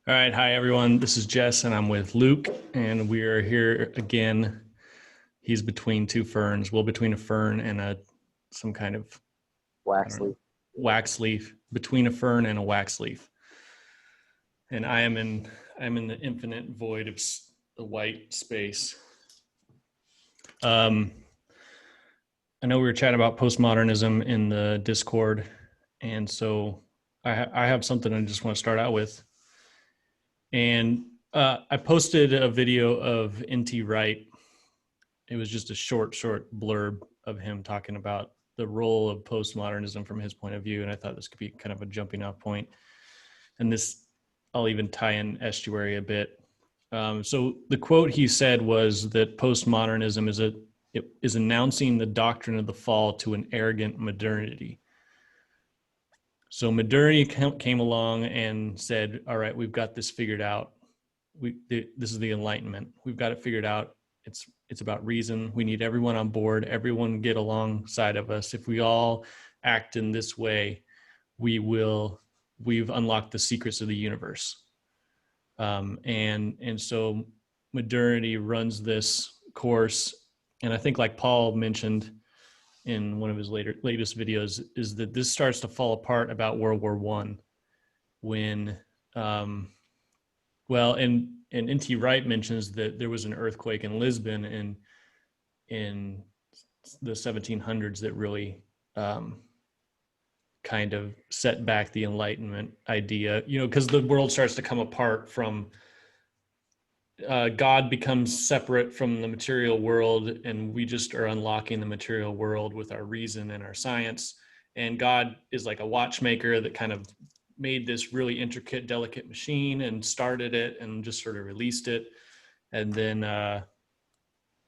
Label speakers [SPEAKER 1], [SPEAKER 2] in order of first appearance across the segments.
[SPEAKER 1] All right. Hi, everyone. This is Jess, and I'm with Luke, and we are here again. He's between two ferns. Well, between a fern and some kind of, I
[SPEAKER 2] Wax
[SPEAKER 1] don't know,
[SPEAKER 2] leaf.
[SPEAKER 1] wax leaf. Between a fern and a wax leaf. And I'm in the infinite void of the white space. Um, I know we were chatting about postmodernism in the Discord, and so I have something I just want to start out with. And I posted a video of N.T. Wright. It was just a short blurb of him talking about the role of postmodernism from his point of view. And I thought this could be kind of a jumping off point. And this, I'll even tie in estuary a bit. So the quote he said was that postmodernism is announcing the doctrine of the fall to an arrogant modernity. So modernity came along and said, all right, we've got this figured out. This is the Enlightenment. We've got it figured out. It's about reason. We need everyone on board, everyone get alongside of us. If we all act in this way, we've unlocked the secrets of the universe. And so modernity runs this course. And I think, like Paul mentioned in one of his latest videos, is that this starts to fall apart about World War I, when and N.T. Wright mentions that there was an earthquake in Lisbon in the 1700s that really kind of set back the Enlightenment idea, because the world starts to come apart from God becomes separate from the material world, and we just are unlocking the material world with our reason and our science. And God is like a watchmaker that kind of made this really intricate, delicate machine and started it and just sort of released it. And then,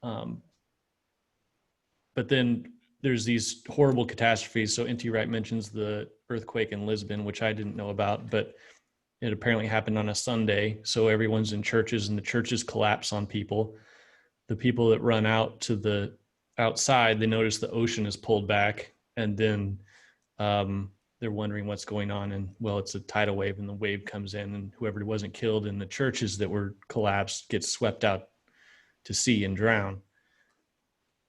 [SPEAKER 1] but then there's these horrible catastrophes. So N.T. Wright mentions the earthquake in Lisbon, which I didn't know about, but it apparently happened on a Sunday. So everyone's in churches and the churches collapse on people. The people that run out to the outside, they notice the ocean is pulled back, and then they're wondering what's going on. And well, it's a tidal wave, and the wave comes in, and whoever wasn't killed in the churches that were collapsed gets swept out to sea and drown.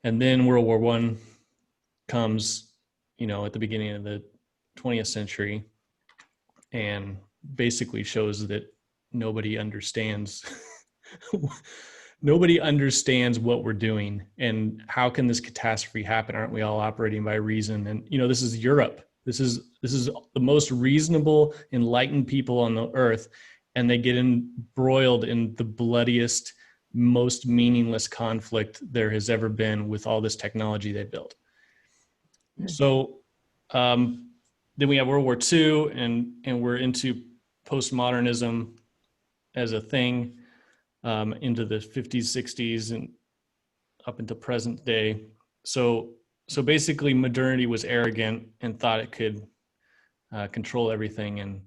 [SPEAKER 1] And then World War I comes, at the beginning of the 20th century, and basically shows that nobody understands nobody understands what we're doing, and how can this catastrophe happen? Aren't we all operating by reason? And this is Europe. This is the most reasonable, enlightened people on the earth, and they get embroiled in the bloodiest, most meaningless conflict there has ever been with all this technology they built. So then we have World War II, and we're into postmodernism as a thing into the 50s, 60s, and up into present day. So basically, modernity was arrogant and thought it could control everything and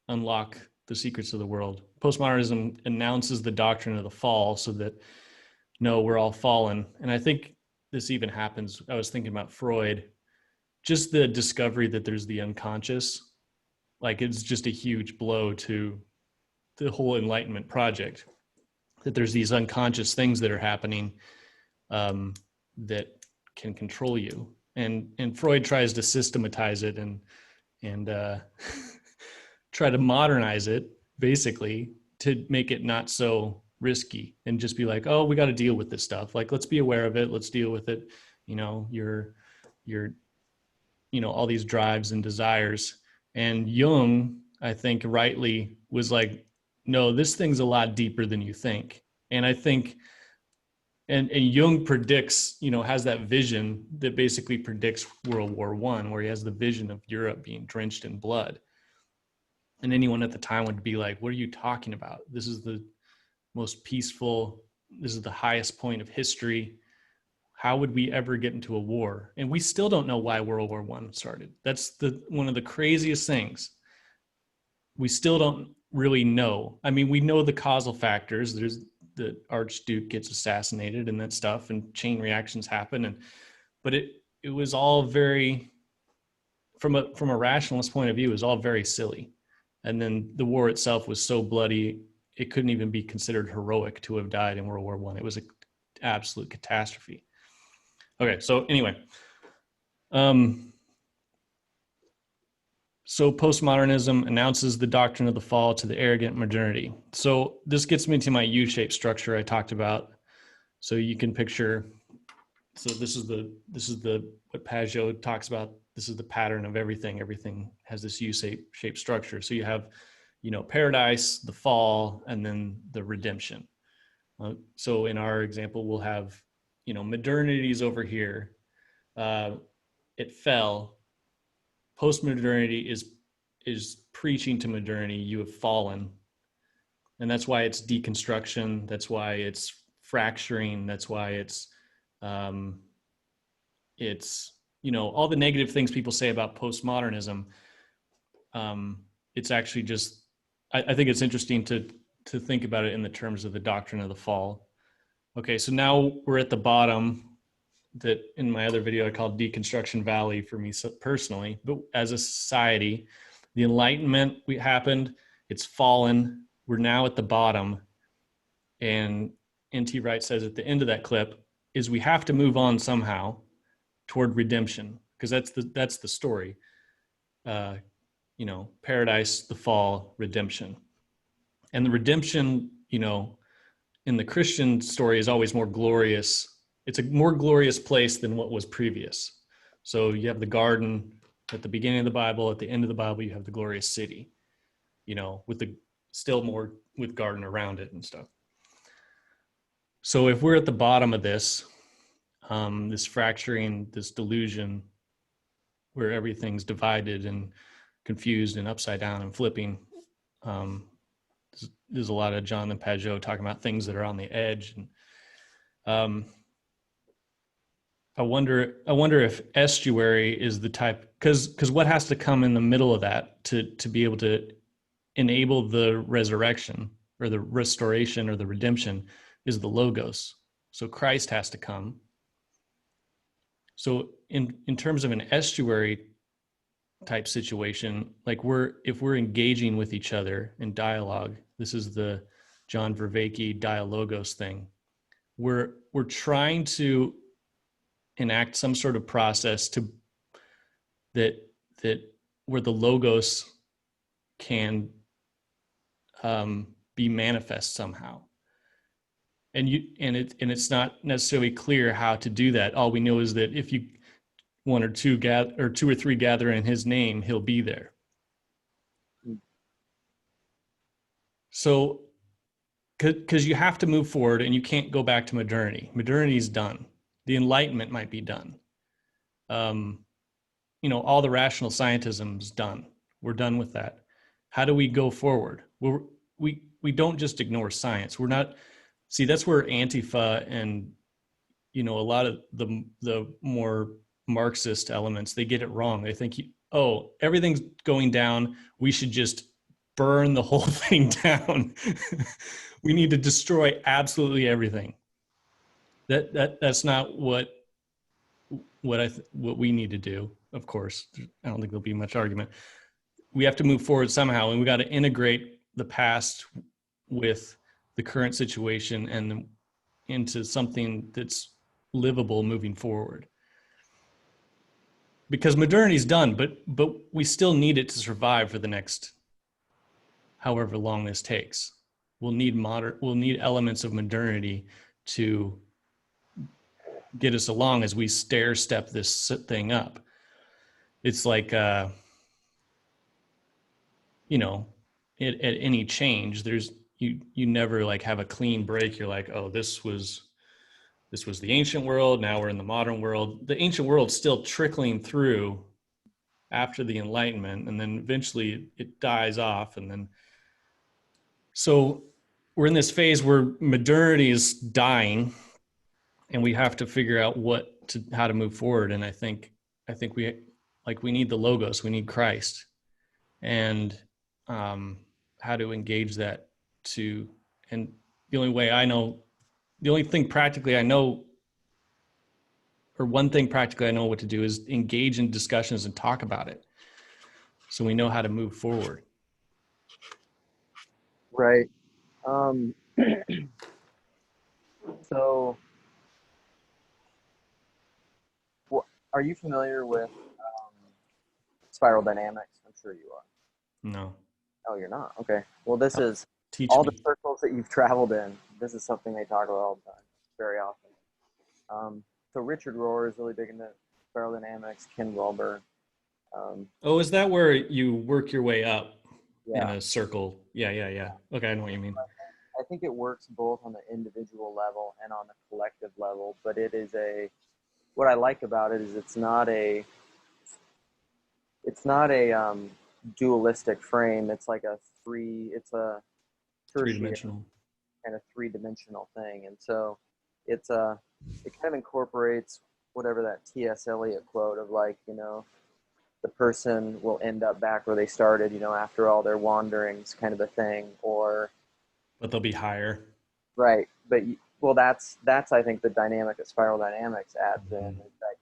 [SPEAKER 1] unlock the secrets of the world. Postmodernism announces the doctrine of the fall, so that no, we're all fallen. And I think this even happens. I was thinking about Freud, just the discovery that there's the unconscious, like it's just a huge blow to the whole Enlightenment project, that there's these unconscious things that are happening that can control you. And Freud tries to systematize it and try to modernize it, basically, to make it not so risky, and just be like, oh, we got to deal with this stuff. Like, let's be aware of it. Let's deal with it. Your all these drives and desires. And Jung, I think rightly, was like, no, this thing's a lot deeper than you think. And I think, and Jung predicts, has that vision that basically predicts World War I, where he has the vision of Europe being drenched in blood. And anyone at the time would be like, what are you talking about? This is the most peaceful, this is the highest point of history. How would we ever get into a war? And we still don't know why World War I started. That's one of the craziest things. We still don't really know. I mean, we know the causal factors. There's the Archduke gets assassinated and that stuff, and chain reactions happen. But it was all very from a rationalist point of view, is all very silly. And then the war itself was so bloody, it couldn't even be considered heroic to have died in World War I. It was an absolute catastrophe. Okay, so anyway, so postmodernism announces the doctrine of the fall to the arrogant modernity. So this gets me to my U-shaped structure I talked about. So you can picture, so this is the what Pajot talks about. This is the pattern of everything. Everything has this U-shaped structure. So you have, paradise, the fall, and then the redemption. So in our example, we'll have, modernity's over here. It fell. Postmodernity is preaching to modernity. You have fallen, and that's why it's deconstruction. That's why it's fracturing. That's why it's all the negative things people say about postmodernism. It's actually just, I think it's interesting to think about it in the terms of the doctrine of the fall. Okay, so now we're at the bottom, that in my other video I called Deconstruction Valley for me personally, but as a society, the Enlightenment happened, it's fallen, we're now at the bottom, and N.T. Wright says at the end of that clip is we have to move on somehow toward redemption, because that's the story. Paradise, the fall, redemption. And the redemption, in the Christian story is always more glorious. It's a more glorious place than what was previous. So you have the garden at the beginning of the Bible, at the end of the Bible, you have the glorious city, with the still more with garden around it and stuff. So if we're at the bottom of this, this fracturing, this delusion, where everything's divided and confused and upside down and flipping, there's a lot of John and Pajot talking about things that are on the edge. And I wonder if estuary is the type, because what has to come in the middle of that to be able to enable the resurrection or the restoration or the redemption is the logos. So Christ has to come. So in terms of an estuary type situation, like if we're engaging with each other in dialogue, this is the John Vervaeke dialogos thing. We're trying to enact some sort of process that where the logos can be manifest somehow. And it's not necessarily clear how to do that. All we know is that if you one or two or three gather in his name, he'll be there. So, because you have to move forward and you can't go back to modernity. Modernity's done. The Enlightenment might be done. All the rational scientism's done. We're done with that. How do we go forward? We don't just ignore science. We're not. See, that's where Antifa and a lot of the more Marxist elements, they get it wrong. They think, everything's going down, we should just burn the whole thing down. We need to destroy absolutely everything. That's not what we need to do. Of course, I don't think there'll be much argument. We have to move forward somehow, and we got to integrate the past with the current situation and into something that's livable moving forward. Because modernity's done, but we still need it to survive for the next however long this takes. We'll need elements of modernity to get us along as we stair step this thing up. It's like at any change, there's you never like have a clean break. You're like, this was the ancient world, now we're in the modern world. The ancient world's still trickling through after the Enlightenment, and then eventually it dies off. And then, so we're in this phase where modernity is dying, and we have to figure out how to move forward. And I think we need the logos, we need Christ, and how to engage that and the only thing practically I know, or one thing practically I know what to do, is engage in discussions and talk about it. so we know how to move forward.
[SPEAKER 2] Right. Um, so, are you familiar with spiral dynamics? I'm sure you are.
[SPEAKER 1] No.
[SPEAKER 2] Oh, you're not? Okay. Well, this
[SPEAKER 1] Uh,
[SPEAKER 2] is
[SPEAKER 1] Teach
[SPEAKER 2] all the
[SPEAKER 1] me.
[SPEAKER 2] circles that you've traveled in. This is something they talk about all the time, very often. So Richard Rohr is really big into spiral dynamics. Ken Wilber. Um,
[SPEAKER 1] Oh, is that where you work your way up in
[SPEAKER 2] yeah.
[SPEAKER 1] a circle? Yeah, yeah, yeah. Okay, I know what you mean.
[SPEAKER 2] I think it works both on the individual level and on the collective level, but what I like about it is it's not a dualistic frame. It's a tertiary
[SPEAKER 1] Three-dimensional.
[SPEAKER 2] kind of three-dimensional thing. And so it kind of incorporates whatever that T.S. Eliot quote of like, the person will end up back where they started, after all their wanderings kind of a thing. Or
[SPEAKER 1] But they'll be higher.
[SPEAKER 2] right, but well, that's I think the dynamic that spiral dynamics adds in
[SPEAKER 1] Mhm.
[SPEAKER 2] is that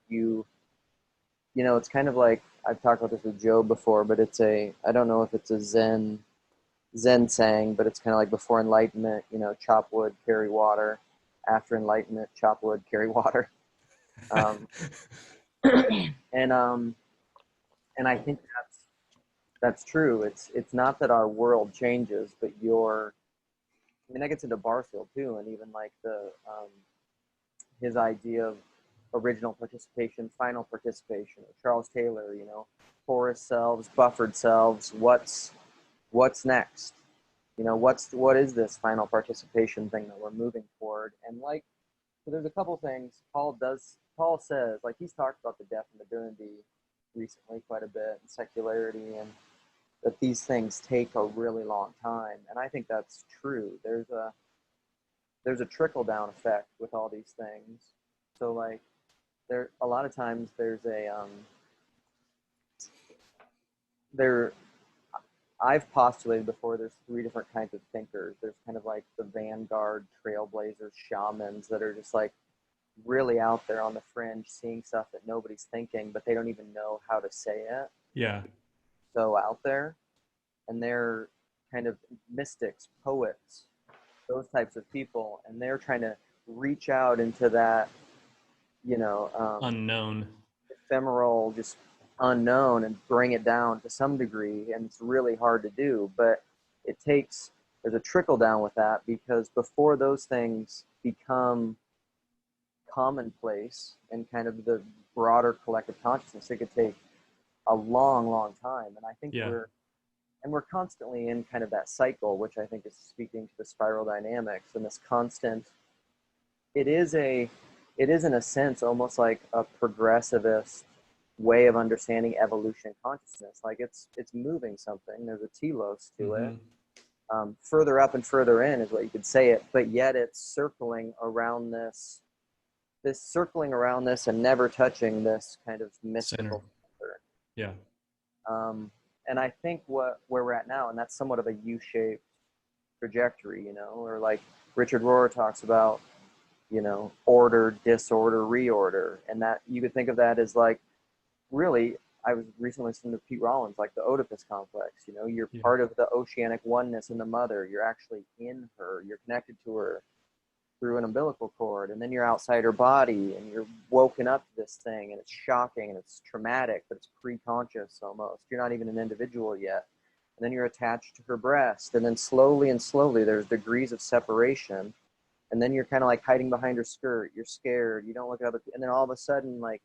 [SPEAKER 2] it's kind of like I've talked about this with Joe before, but I don't know if it's a Zen saying, but it's kind of like before enlightenment, chop wood, carry water. After enlightenment, chop wood, carry water. Um, and and I think that's true. It's not that our world changes, but I mean, that gets into Barfield too, and even like his idea of original participation, final participation. Charles Taylor, porous selves, buffered selves. What's next? What is this final participation thing that we're moving toward? And like, so there's a couple things Paul says, like he's talked about the death and modernity recently quite a bit, and secularity, and that these things take a really long time. And I think that's true. There's a trickle down effect with all these things. So like there a lot of times there I've postulated before there's three different kinds of thinkers. There's kind of like the vanguard trailblazers, shamans that are just like really out there on the fringe seeing stuff that nobody's thinking, but they don't even know how to say it.
[SPEAKER 1] Yeah.
[SPEAKER 2] So out there, and they're kind of mystics, poets, those types of people, and they're trying to reach out into that, you know, um,
[SPEAKER 1] Unknown.
[SPEAKER 2] ephemeral, just unknown, and bring it down to some degree. And it's really hard to do, but it takes there's a trickle down with that because before those things become commonplace and kind of the broader collective consciousness, it could take a long, long time. And I think
[SPEAKER 1] Yeah.
[SPEAKER 2] we're constantly in kind of that cycle, which I think is speaking to the spiral dynamics and this constant. It is a, it is in a sense almost like a progressivist way of understanding evolution consciousness. Like it's moving something. There's a telos to it.
[SPEAKER 1] Hmm.
[SPEAKER 2] Further up and further in is what you could say it, but yet it's circling around this and never touching this kind of
[SPEAKER 1] Center.
[SPEAKER 2] mystical center.
[SPEAKER 1] Yeah.
[SPEAKER 2] And I think where we're at now, and that's somewhat of a U-shaped trajectory, or like Richard Rohr talks about, order, disorder, reorder, and that you could think of that as like really. I was recently listening to Pete Rollins, like the Oedipus complex. You're
[SPEAKER 1] Yeah.
[SPEAKER 2] part of the oceanic oneness in the mother. You're actually in her. You're connected to her through an umbilical cord, and then you're outside her body and you're woken up to this thing, and it's shocking and it's traumatic, but it's pre-conscious almost. You're not even an individual yet. And then you're attached to her breast, and then slowly and slowly there's degrees of separation, and then you're kind of like hiding behind her skirt. You're scared, you don't look at other, and then all of a sudden, like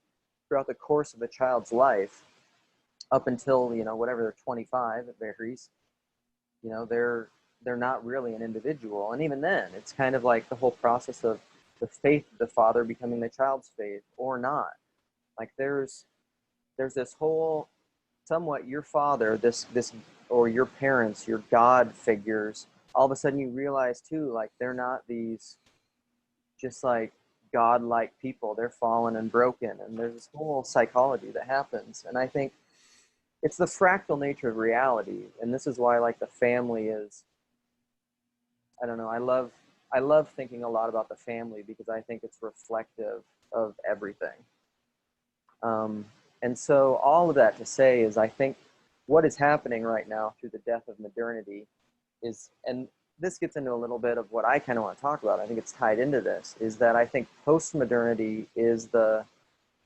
[SPEAKER 2] throughout the course of a child's life, up until whatever they're 25, it varies. They're not really an individual, and even then it's kind of like the whole process of the faith of the father becoming the child's faith or not. Like there's this whole somewhat your father, this or your parents, your god figures, all of a sudden you realize too, like they're not these just like godlike people. They're fallen and broken, and there's this whole psychology that happens. And I think it's the fractal nature of reality, and this is why like the family is, I don't know. I love thinking a lot about the family because I think it's reflective of everything. Um, and so all of that to say is, I think what is happening right now through the death of modernity is, and this gets into a little bit of what I kind of want to talk about. I think it's tied into this, is that I think postmodernity is the,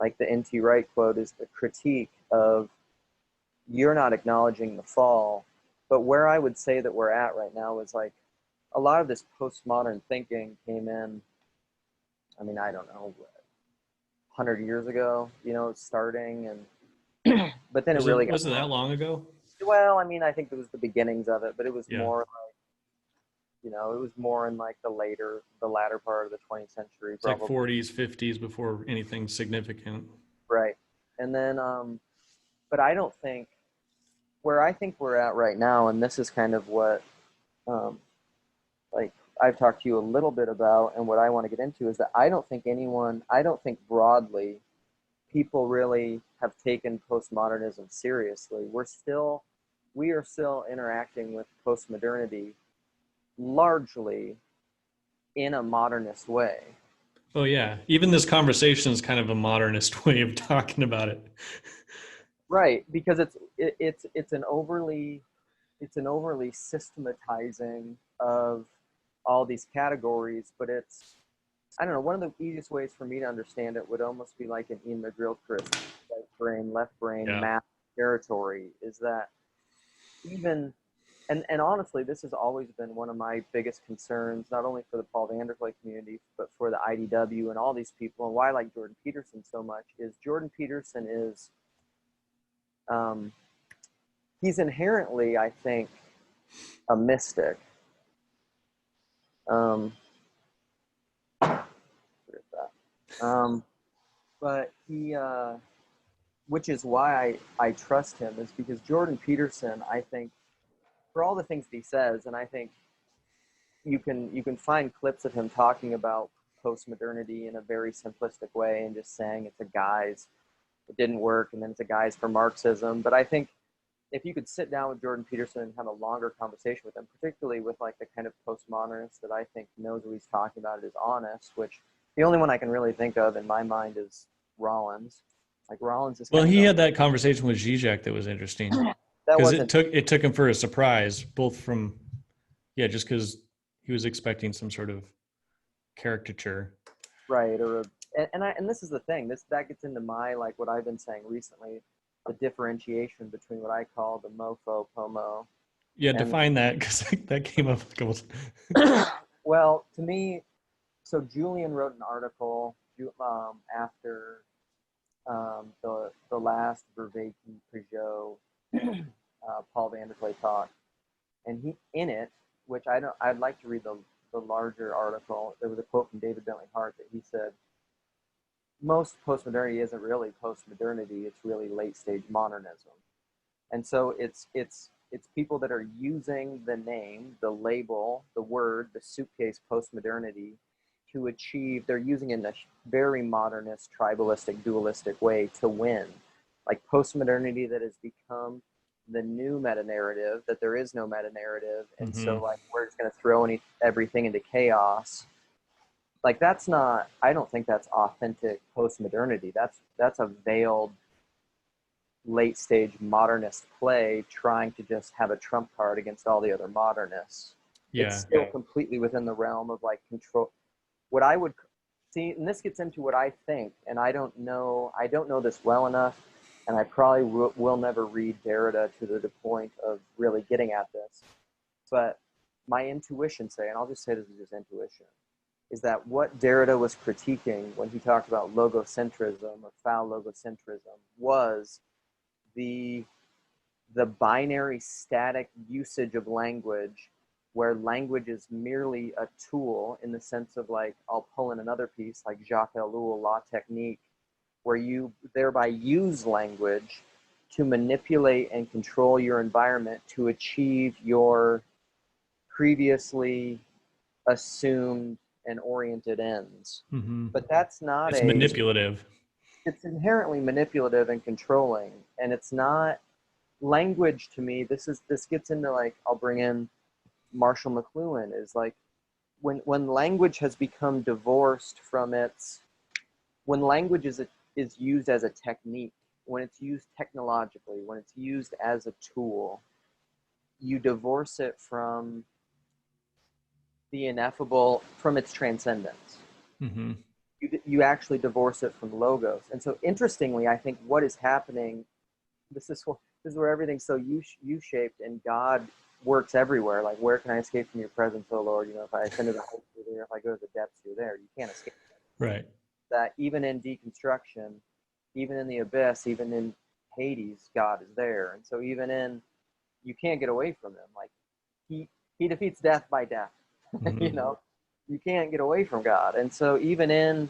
[SPEAKER 2] like the N.T. Wright quote, is the critique of you're not acknowledging the fall. But where I would say that we're at right now is like a lot of this postmodern thinking came in, I mean, I don't know, 100 years ago, you know, starting, and but then it
[SPEAKER 1] Was
[SPEAKER 2] really
[SPEAKER 1] it
[SPEAKER 2] got,
[SPEAKER 1] that long ago?
[SPEAKER 2] well, I mean, I think it was the beginnings of it, but it was
[SPEAKER 1] Yeah.
[SPEAKER 2] more, you know, it was more in like the latter part of the 20th century,
[SPEAKER 1] It's like
[SPEAKER 2] probably.
[SPEAKER 1] 40s, 50s before anything significant.
[SPEAKER 2] Right. And then, but I don't think, where I think we're at right now, and this is kind of what, um, like I've talked to you a little bit about, and what I want to get into is that I don't think broadly people really have taken postmodernism seriously. We are still interacting with postmodernity largely in a modernist way.
[SPEAKER 1] Oh yeah, even this conversation is kind of a modernist way of talking about it.
[SPEAKER 2] Right, because it's an overly systematizing of all these categories, but it's, I don't know, one of the easiest ways for me to understand it would almost be like an Ian McGilchrist right brain, left brain
[SPEAKER 1] Yeah.
[SPEAKER 2] math territory, is that even, and honestly, this has always been one of my biggest concerns, not only for the Paul Vanderklay community, but for the IDW and all these people, and why I like Jordan Peterson so much, is Jordan Peterson is, um, he's inherently, I think, a mystic. Um, um, but he, which is why I trust him, is because Jordan Peterson, I think, for all the things that he says, and I think you can find clips of him talking about postmodernity in a very simplistic way and just saying it's a guise, it didn't work, and then it's a guise for Marxism. But I think if you could sit down with Jordan Peterson and have a longer conversation with him, particularly with like the kind of postmodernist that I think knows what he's talking about, is honest, which the only one I can really think of in my mind is Rollins. Like Rollins is
[SPEAKER 1] Well,
[SPEAKER 2] kind of
[SPEAKER 1] he
[SPEAKER 2] the,
[SPEAKER 1] had that conversation with Zizek that was interesting
[SPEAKER 2] that
[SPEAKER 1] because
[SPEAKER 2] wasn't
[SPEAKER 1] it took him for a surprise, both from yeah, just because he was expecting some sort of caricature.
[SPEAKER 2] right, or and this is the thing, this that gets into my, like what I've been saying recently, the differentiation between what I call the mofo pomo
[SPEAKER 1] Yeah,
[SPEAKER 2] and,
[SPEAKER 1] define that because that came up a couple.
[SPEAKER 2] well, to me, so Julian wrote an article after the last Vervaeke Peugeot Paul Vanderklay talk, and he in it, which I don't, I'd like to read the larger article. There was a quote from David Bentley Hart that he said, most postmodernity isn't really postmodernity, it's really late stage modernism. And so it's people that are using the name, the label, the word, the suitcase postmodernity to achieve, they're using it in a very modernist, tribalistic, dualistic way to win. Like postmodernity that has become the new meta narrative, that there is no meta narrative. And
[SPEAKER 1] Mm-hmm.
[SPEAKER 2] so like we're just going to throw everything into chaos. Like that's not, I don't think that's authentic postmodernity. That's a veiled late stage modernist play trying to just have a trump card against all the other modernists. It's
[SPEAKER 1] Yeah,
[SPEAKER 2] still completely within the realm of like control. What I would see, and this gets into what I think, and I don't know this well enough, and I probably will never read Derrida to the point of really getting at this. But my intuition say, and I'll just say this is just intuition, is that what Derrida was critiquing when he talked about logocentrism or foul logocentrism was the binary static usage of language, where language is merely a tool in the sense of like, I'll pull in another piece like Jacques Ellul, La Technique, where you thereby use language to manipulate and control your environment to achieve your previously assumed and oriented ends.
[SPEAKER 1] mm-hmm.
[SPEAKER 2] But that's not
[SPEAKER 1] It's
[SPEAKER 2] a,
[SPEAKER 1] manipulative.
[SPEAKER 2] it's inherently manipulative and controlling, and it's not language. To me, this gets into like, I'll bring in Marshall McLuhan, is like when language has become divorced from its, when language is used as a technique, when it's used technologically, when it's used as a tool, you divorce it from the ineffable, from its transcendence.
[SPEAKER 1] Mm-hmm.
[SPEAKER 2] You actually divorce it from logos. And so interestingly, I think what is happening, this is where everything's so U-shaped, and God works everywhere. Like, where can I escape from your presence, oh Lord? You know, if I ascend to the heights, you're there. If I go to the depths, you're there. You can't escape
[SPEAKER 1] Right.
[SPEAKER 2] that. Even in deconstruction, even in the abyss, even in Hades, God is there. And so even in, you can't get away from him. Like, he defeats death by death. You
[SPEAKER 1] Mm-hmm.
[SPEAKER 2] know, you can't get away from God. And so even in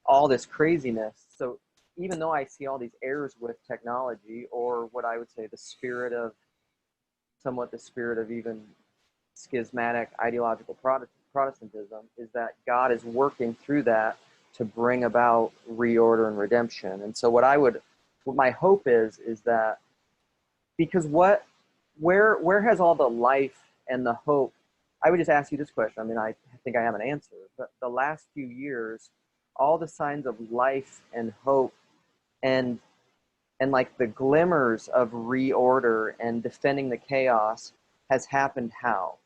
[SPEAKER 2] all this craziness, so even though I see all these errors with technology, or what I would say the spirit of, somewhat the spirit of even schismatic ideological Protestantism, is that God is working through that to bring about reorder and redemption. And so what my hope is that, because where has all the life and the hope? I would just ask you this question. I mean, I think I have an answer, but the last few years, all the signs of life and hope, and like the glimmers of reorder and defending the chaos, has happened how?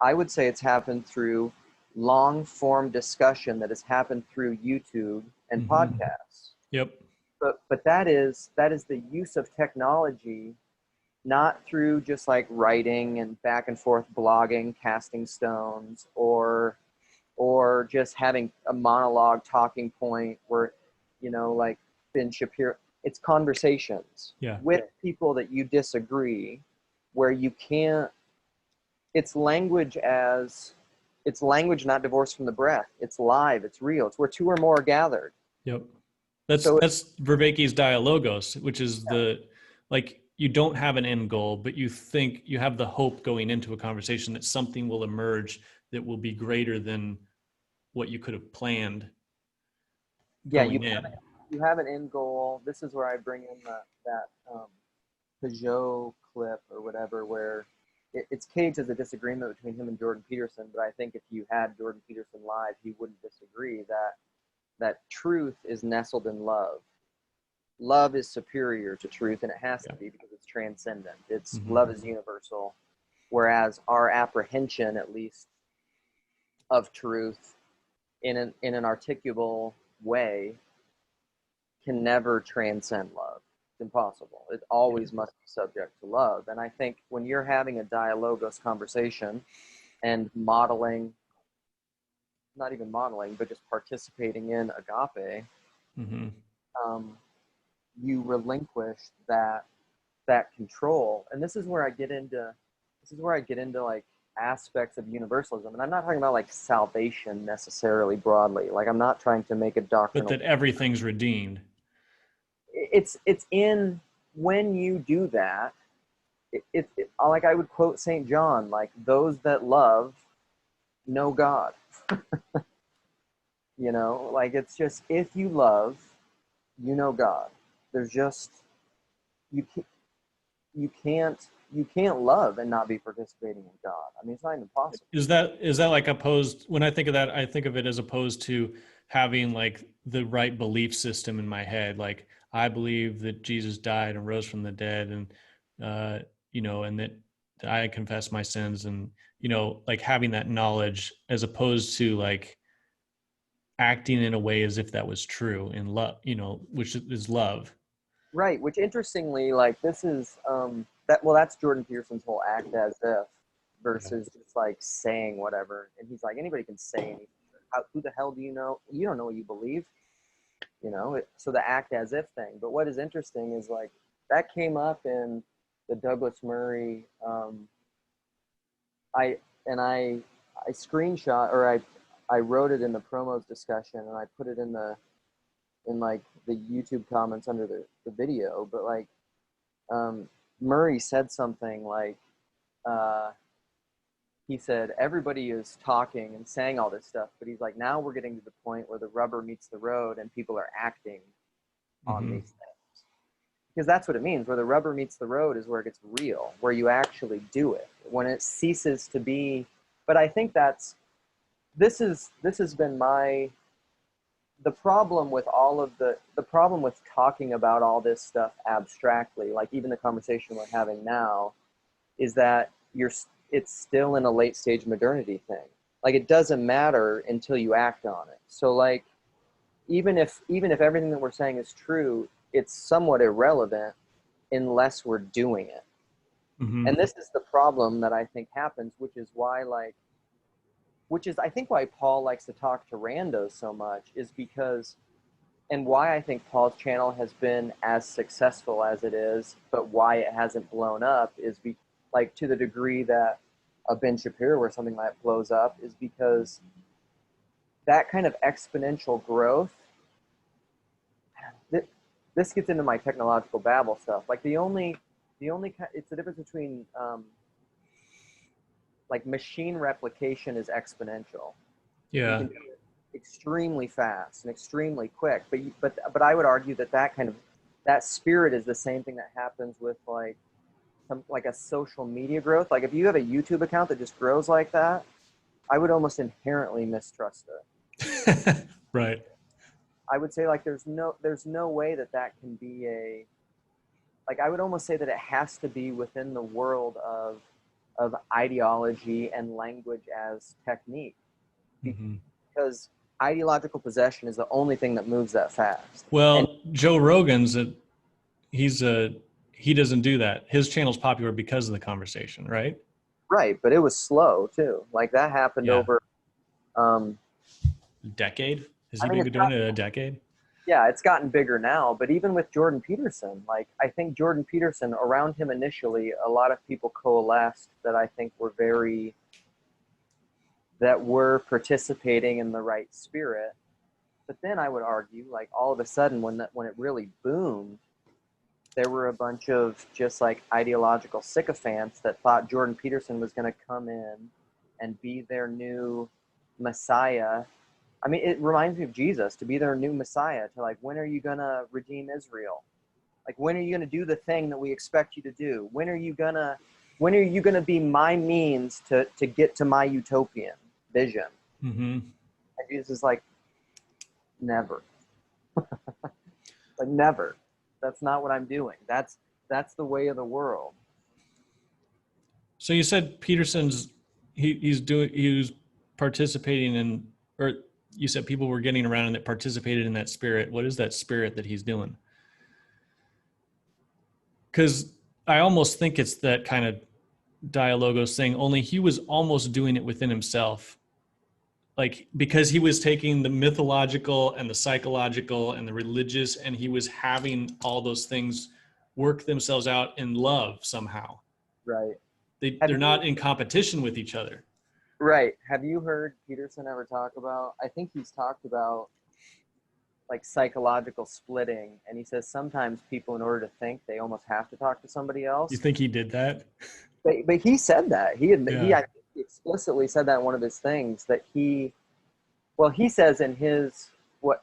[SPEAKER 2] I would say it's happened through long form discussion that has happened through YouTube and
[SPEAKER 1] Mm-hmm.
[SPEAKER 2] podcasts.
[SPEAKER 1] Yep.
[SPEAKER 2] But that is the use of technology, not through just like writing and back and forth blogging, casting stones, or just having a monologue talking point where, like Ben Shapiro. It's conversations
[SPEAKER 1] Yeah.
[SPEAKER 2] with people that you disagree, where you can't. It's language as it's language not divorced from the breath. It's live. It's real. It's where two or more are gathered.
[SPEAKER 1] Yep. That's
[SPEAKER 2] So
[SPEAKER 1] that's Vervaeke's dialogos, which is the, like, you don't have an end goal, but you think you have the hope going into a conversation that something will emerge that will be greater than what you could have planned
[SPEAKER 2] yeah,
[SPEAKER 1] going in.
[SPEAKER 2] you have an end goal. This is where I bring in that Peugeot clip or whatever, where it's caged as a disagreement between him and Jordan Peterson. But I think if you had Jordan Peterson live, he wouldn't disagree that truth is nestled in love. Love is superior to truth, and it has to
[SPEAKER 1] Yeah.
[SPEAKER 2] be, because it's transcendent. It's
[SPEAKER 1] Mm-hmm.
[SPEAKER 2] love is universal, whereas our apprehension, at least, of truth in an articulable way can never transcend love. It's impossible. It
[SPEAKER 1] Yeah.
[SPEAKER 2] always must be subject to love. And I think when you're having a dialogos conversation and modeling, not even modeling, but just participating in agape,
[SPEAKER 1] Mm-hmm.
[SPEAKER 2] um, you relinquish that control. And this is where I get into like aspects of universalism. And I'm not talking about like salvation necessarily broadly. Like, I'm not trying to make a
[SPEAKER 1] But
[SPEAKER 2] doctrinal.
[SPEAKER 1] that everything's redeemed.
[SPEAKER 2] It's in, when you do that, like I would quote St. John, like, those that love know God. Like, it's just, if you love, you know God. There's just, you can't you can't you can't love and not be participating in God. I mean, it's not even possible.
[SPEAKER 1] Is that like opposed? When I think of that, I think of it as opposed to having like the right belief system in my head. Like, I believe that Jesus died and rose from the dead, and uh, and that I confess my sins, and like having that knowledge, as opposed to like acting in a way as if that was true in love, which is love.
[SPEAKER 2] Right, which interestingly, like, this is that's Jordan Peterson's whole act as if,
[SPEAKER 1] Yeah.
[SPEAKER 2] versus just like saying whatever. And he's like, anybody can say anything. Who the hell do you know? You don't know what you believe. So the act as if thing. But what is interesting is, like, that came up in the Douglas Murray. I and I screenshot, or I wrote it in the promos discussion, and I put it in like the YouTube comments under the video. But like, Murray said something like, uh, he said everybody is talking and saying all this stuff, but he's like, now we're getting to the point where the rubber meets the road and people are acting on
[SPEAKER 1] Mm-hmm.
[SPEAKER 2] these things, because that's what it means. Where the rubber meets the road is where it gets real, where you actually do it, when it ceases to be. But I think this has been the problem with all of the problem with talking about all this stuff abstractly, like even the conversation we're having now, is that it's still in a late stage modernity thing. Like it doesn't matter until you act on it. So like even if everything that we're saying is true, it's somewhat irrelevant unless we're doing it.
[SPEAKER 1] Mm-hmm.
[SPEAKER 2] And this is the problem that I think happens, which is I think why Paul likes to talk to randos so much, is because, and why I think Paul's channel has been as successful as it is, but why it hasn't blown up is like to the degree that a Ben Shapiro or something like that blows up, is because that kind of exponential growth, this gets into my technological babble stuff. Like it's the difference between like machine replication is exponential. You
[SPEAKER 1] Yeah.
[SPEAKER 2] can do it extremely fast and extremely quick, but I would argue that that kind of that spirit is the same thing that happens with like like a social media growth. Like if you have a YouTube account that just grows like that, I would almost inherently mistrust it.
[SPEAKER 1] Right.
[SPEAKER 2] I would say like there's no way that that can be a, like I would almost say that it has to be within the world of ideology and language as technique,
[SPEAKER 1] Mm-hmm.
[SPEAKER 2] because ideological possession is the only thing that moves that fast. And
[SPEAKER 1] Well, Joe Rogan's he's a he doesn't do that. His channel's popular because of the conversation, right?
[SPEAKER 2] right, but it was slow too. Like that happened
[SPEAKER 1] Yeah.
[SPEAKER 2] over. Um,
[SPEAKER 1] A decade? Has
[SPEAKER 2] I
[SPEAKER 1] he
[SPEAKER 2] mean,
[SPEAKER 1] been doing it a decade?
[SPEAKER 2] yeah, it's gotten bigger now. But even with Jordan Peterson, like I think Jordan Peterson, around him initially, a lot of people coalesced that I think that were participating in the right spirit. But then I would argue, like all of a sudden, when it really boomed, there were a bunch of just like ideological sycophants that thought Jordan Peterson was going to come in and be their new Messiah. I mean, it reminds me of Jesus, to be their new Messiah, to like, when are you going to redeem Israel? Like, when are you going to do the thing that we expect you to do? When are you going to be my means to get to my utopian vision?
[SPEAKER 1] Mm-hmm.
[SPEAKER 2] And Jesus is like, never. Like, never. That's not what I'm doing. That's the way of the world.
[SPEAKER 1] So you said Peterson's he was participating in, or you said people were getting around and that participated in that spirit. What is that spirit that he's doing? Because I almost think it's that kind of dialogos thing, only he was almost doing it within himself. Like, because he was taking the mythological and the psychological and the religious, and he was having all those things work themselves out in love somehow.
[SPEAKER 2] Right. Have
[SPEAKER 1] They're
[SPEAKER 2] you
[SPEAKER 1] not in competition with each other.
[SPEAKER 2] right? Have you heard Peterson ever talk about? I think he's talked about like psychological splitting, and he says sometimes people, in order to think, they almost have to talk to somebody
[SPEAKER 1] You
[SPEAKER 2] else.
[SPEAKER 1] think he did that?
[SPEAKER 2] But he said that
[SPEAKER 1] Yeah.
[SPEAKER 2] I think he explicitly said that in one of his things, that he says in his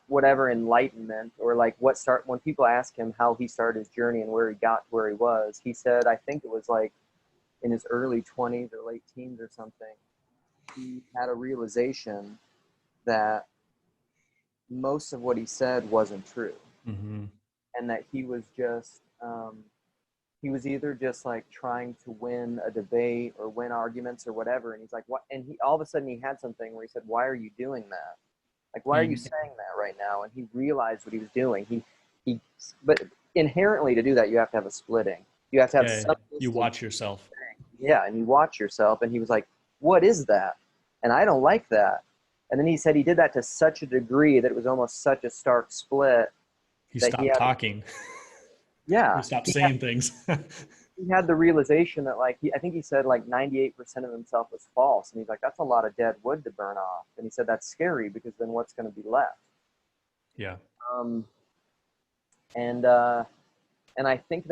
[SPEAKER 2] whatever enlightenment, or like what start when people ask him how he started his journey and where he got to where he was, he said, I think it was like in his early 20s or late teens or something, he had a realization that most of what he said wasn't true,
[SPEAKER 1] Mm-hmm.
[SPEAKER 2] and that he was either just like trying to win a debate or win arguments or whatever. And he's like, what? And he all of a sudden he had something where he said, why are you doing that? Like, why are you
[SPEAKER 1] He,
[SPEAKER 2] saying that right now? And he realized what he was doing. He but inherently, to do that, you have to have a splitting. You have to have
[SPEAKER 1] yeah,
[SPEAKER 2] some
[SPEAKER 1] you
[SPEAKER 2] distinct,
[SPEAKER 1] watch yourself.
[SPEAKER 2] yeah, and you watch yourself. And he was like, what is that? And I don't like that. And then he said he did that to such a degree that it was almost such a stark split
[SPEAKER 1] He
[SPEAKER 2] that he
[SPEAKER 1] stopped
[SPEAKER 2] had,
[SPEAKER 1] talking. He
[SPEAKER 2] yeah,
[SPEAKER 1] stopped saying things.
[SPEAKER 2] he had the realization that like I think he said like 98% of himself was false, and he's like, that's a lot of dead wood to burn off. And he said that's scary, because then what's going to be left?
[SPEAKER 1] Yeah.
[SPEAKER 2] Um, and uh, and I think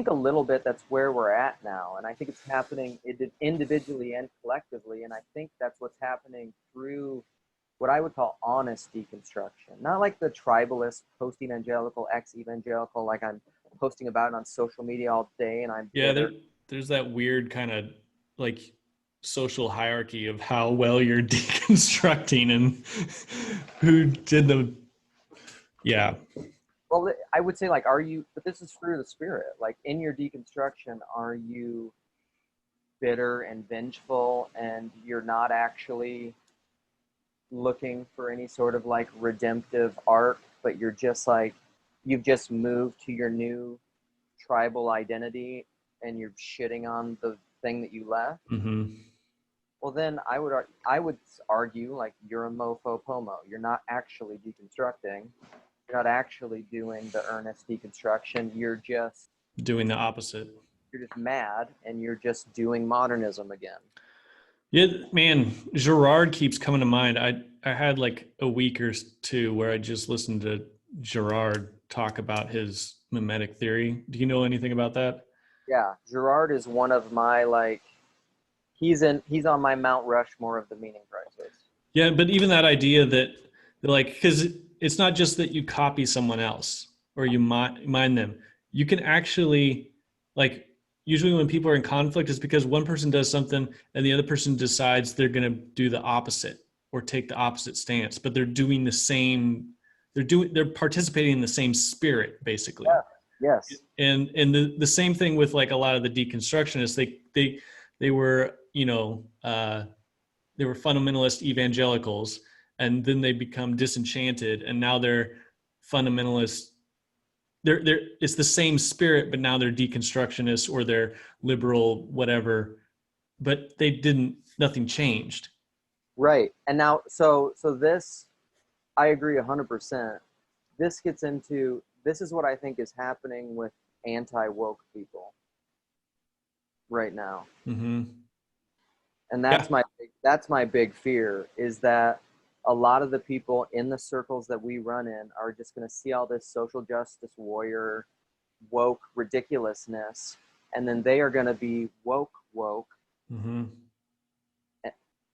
[SPEAKER 2] a little bit that's where we're at now, and I think it's happening individually and collectively, and I think that's what's happening through what I would call honest deconstruction, not like the tribalist post-evangelical, ex-evangelical, like I'm posting about it on social media all day and I'm
[SPEAKER 1] Yeah,
[SPEAKER 2] bitter.
[SPEAKER 1] there's that weird kind of like social hierarchy of how well you're deconstructing and who did the, yeah.
[SPEAKER 2] Well, I would say, like, are you, but this is through the spirit. Like, in your deconstruction, are you bitter and vengeful and you're not actually looking for any sort of like redemptive arc, but you're just like, you've just moved to your new tribal identity and you're shitting on the thing that you left?
[SPEAKER 1] Mm-hmm.
[SPEAKER 2] Well, then I would argue like you're a mofo pomo. You're not actually deconstructing. You're not actually doing the earnest deconstruction.
[SPEAKER 1] Doing the opposite.
[SPEAKER 2] You're just mad and you're just doing modernism again.
[SPEAKER 1] Yeah, man, Gerard keeps coming to mind. I had like a week or two where I just listened to Gerard talk about his mimetic theory. Do you know anything about that?
[SPEAKER 2] Yeah, Gerard is one of my like he's on my Mount Rushmore of the meaning crisis.
[SPEAKER 1] Yeah, but even that idea that like because it's not just that you copy someone else or you mine them. You can actually like usually when people are in conflict it's because one person does something and the other person decides they're going to do the opposite or take the opposite stance, but they're doing the same they're participating in the same spirit basically.
[SPEAKER 2] Yeah. Yes.
[SPEAKER 1] And the same thing with like a lot of the deconstructionists they were, they were fundamentalist evangelicals and then they become disenchanted and now they're fundamentalist. They're it's the same spirit but now they're deconstructionists or they're liberal whatever, but they didn't, nothing changed.
[SPEAKER 2] Right. And now so this I agree 100%. This is what I think is happening with anti-woke people right now.
[SPEAKER 1] Mm-hmm.
[SPEAKER 2] And
[SPEAKER 1] Yeah.
[SPEAKER 2] that's my big fear is that a lot of the people in the circles that we run in are just going to see all this social justice warrior woke ridiculousness and then they are going to be woke
[SPEAKER 1] Mm-hmm.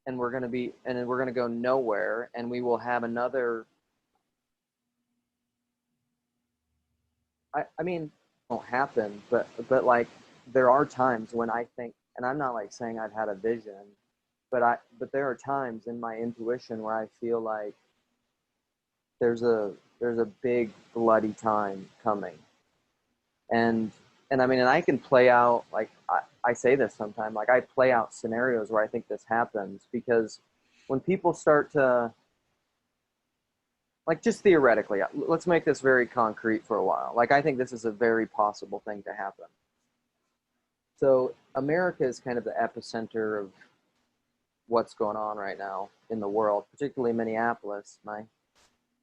[SPEAKER 2] and we're going to go nowhere and we will have another I mean, it won't happen, but like there are times when I think, and I'm not like saying I've had a vision, but there are times in my intuition where I feel like there's a big bloody time coming, and and I mean, and I can play out like I say this sometimes, like I play out scenarios where I think this happens because when people start to like just theoretically, let's make this very concrete for a while. Like I think this is a very possible thing to happen. So America is kind of the epicenter of what's going on right now in the world, particularly Minneapolis, my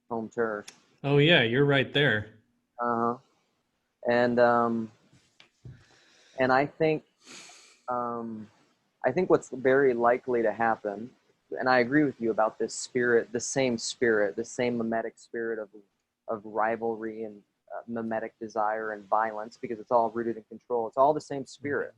[SPEAKER 2] home turf.
[SPEAKER 1] Oh yeah, you're right there.
[SPEAKER 2] Uh-huh. And um, and um, I think what's very likely to happen, and I agree with you about this spirit, the same mimetic spirit of rivalry and mimetic desire and violence, because it's all rooted in control. It's all the same spirit.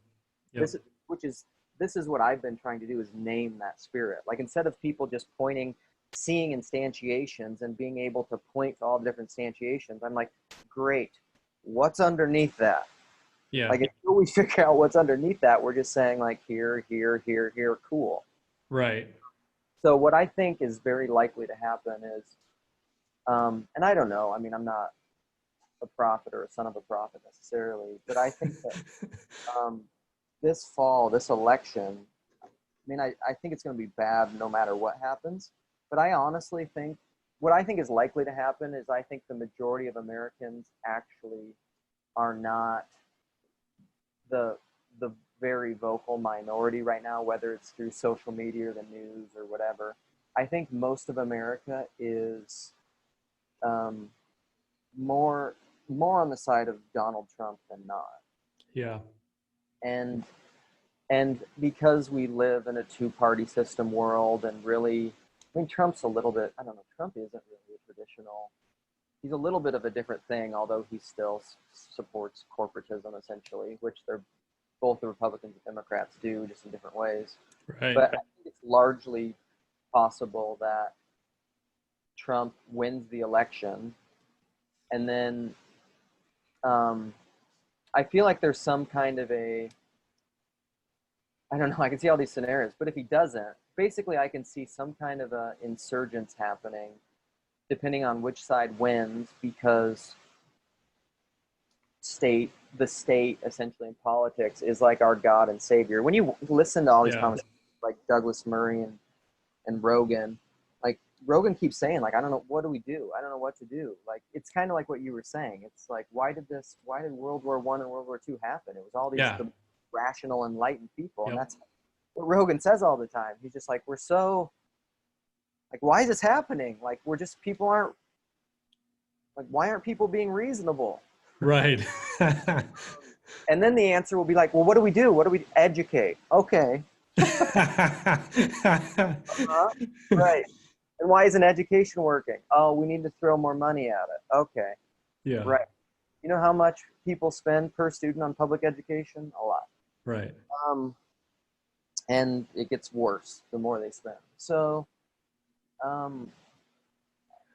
[SPEAKER 1] Yep.
[SPEAKER 2] This is which is this is what I've been trying to do is name that spirit. Like instead of people just pointing, seeing instantiations and being able to point to all the different instantiations, I'm like, great, what's underneath that?
[SPEAKER 1] Yeah.
[SPEAKER 2] Like until we figure out what's underneath that, we're just saying like here, cool.
[SPEAKER 1] Right.
[SPEAKER 2] So what I think is very likely to happen is, and I don't know. I mean, I'm not a prophet or a son of a prophet necessarily, but I think that um, this fall, this election, I mean, I think it's going to be bad no matter what happens. But I honestly think what I think is likely to happen is I think the majority of Americans actually are not the the very vocal minority right now, whether it's through social media or the news or whatever. I think most of America is um, more more on the side of Donald Trump than not,
[SPEAKER 1] Yeah.
[SPEAKER 2] and and because we live in a two-party system world, and really, I mean, Trump's a little bit. I don't know. Trump isn't really a traditional. He's a little bit of a different thing, although he still supports corporatism essentially, which they're both the Republicans and Democrats do, just in different ways.
[SPEAKER 1] Right.
[SPEAKER 2] But I think it's largely possible that Trump wins the election, and then um, I feel like there's some kind of a I don't know, I can see all these scenarios, but if he doesn't, basically I can see some kind of a insurgence happening depending on which side wins, because the state essentially in politics is like our God and Savior. When you listen to all these
[SPEAKER 1] Yeah.
[SPEAKER 2] conversations like Douglas Murray and Rogan, like Rogan keeps saying, like, I don't know, what do we do? I don't know what to do. Like, it's kind of like what you were saying. It's like, why did World War I and World War II happen? It was all these
[SPEAKER 1] Yeah.
[SPEAKER 2] rational, enlightened people. And
[SPEAKER 1] Yep.
[SPEAKER 2] that's what Rogan says all the time. He's just like, we're so, like, why is this happening? Like, people aren't, like, why aren't people being reasonable?
[SPEAKER 1] Right.
[SPEAKER 2] And then the answer will be like, well, what do we do? What do we educate? Okay. Right. And why isn't education working? Oh, we need to throw more money at it. Okay.
[SPEAKER 1] Yeah.
[SPEAKER 2] Right. You know how much people spend per student on public education? A lot.
[SPEAKER 1] Right.
[SPEAKER 2] Um, and it gets worse the more they spend. So um,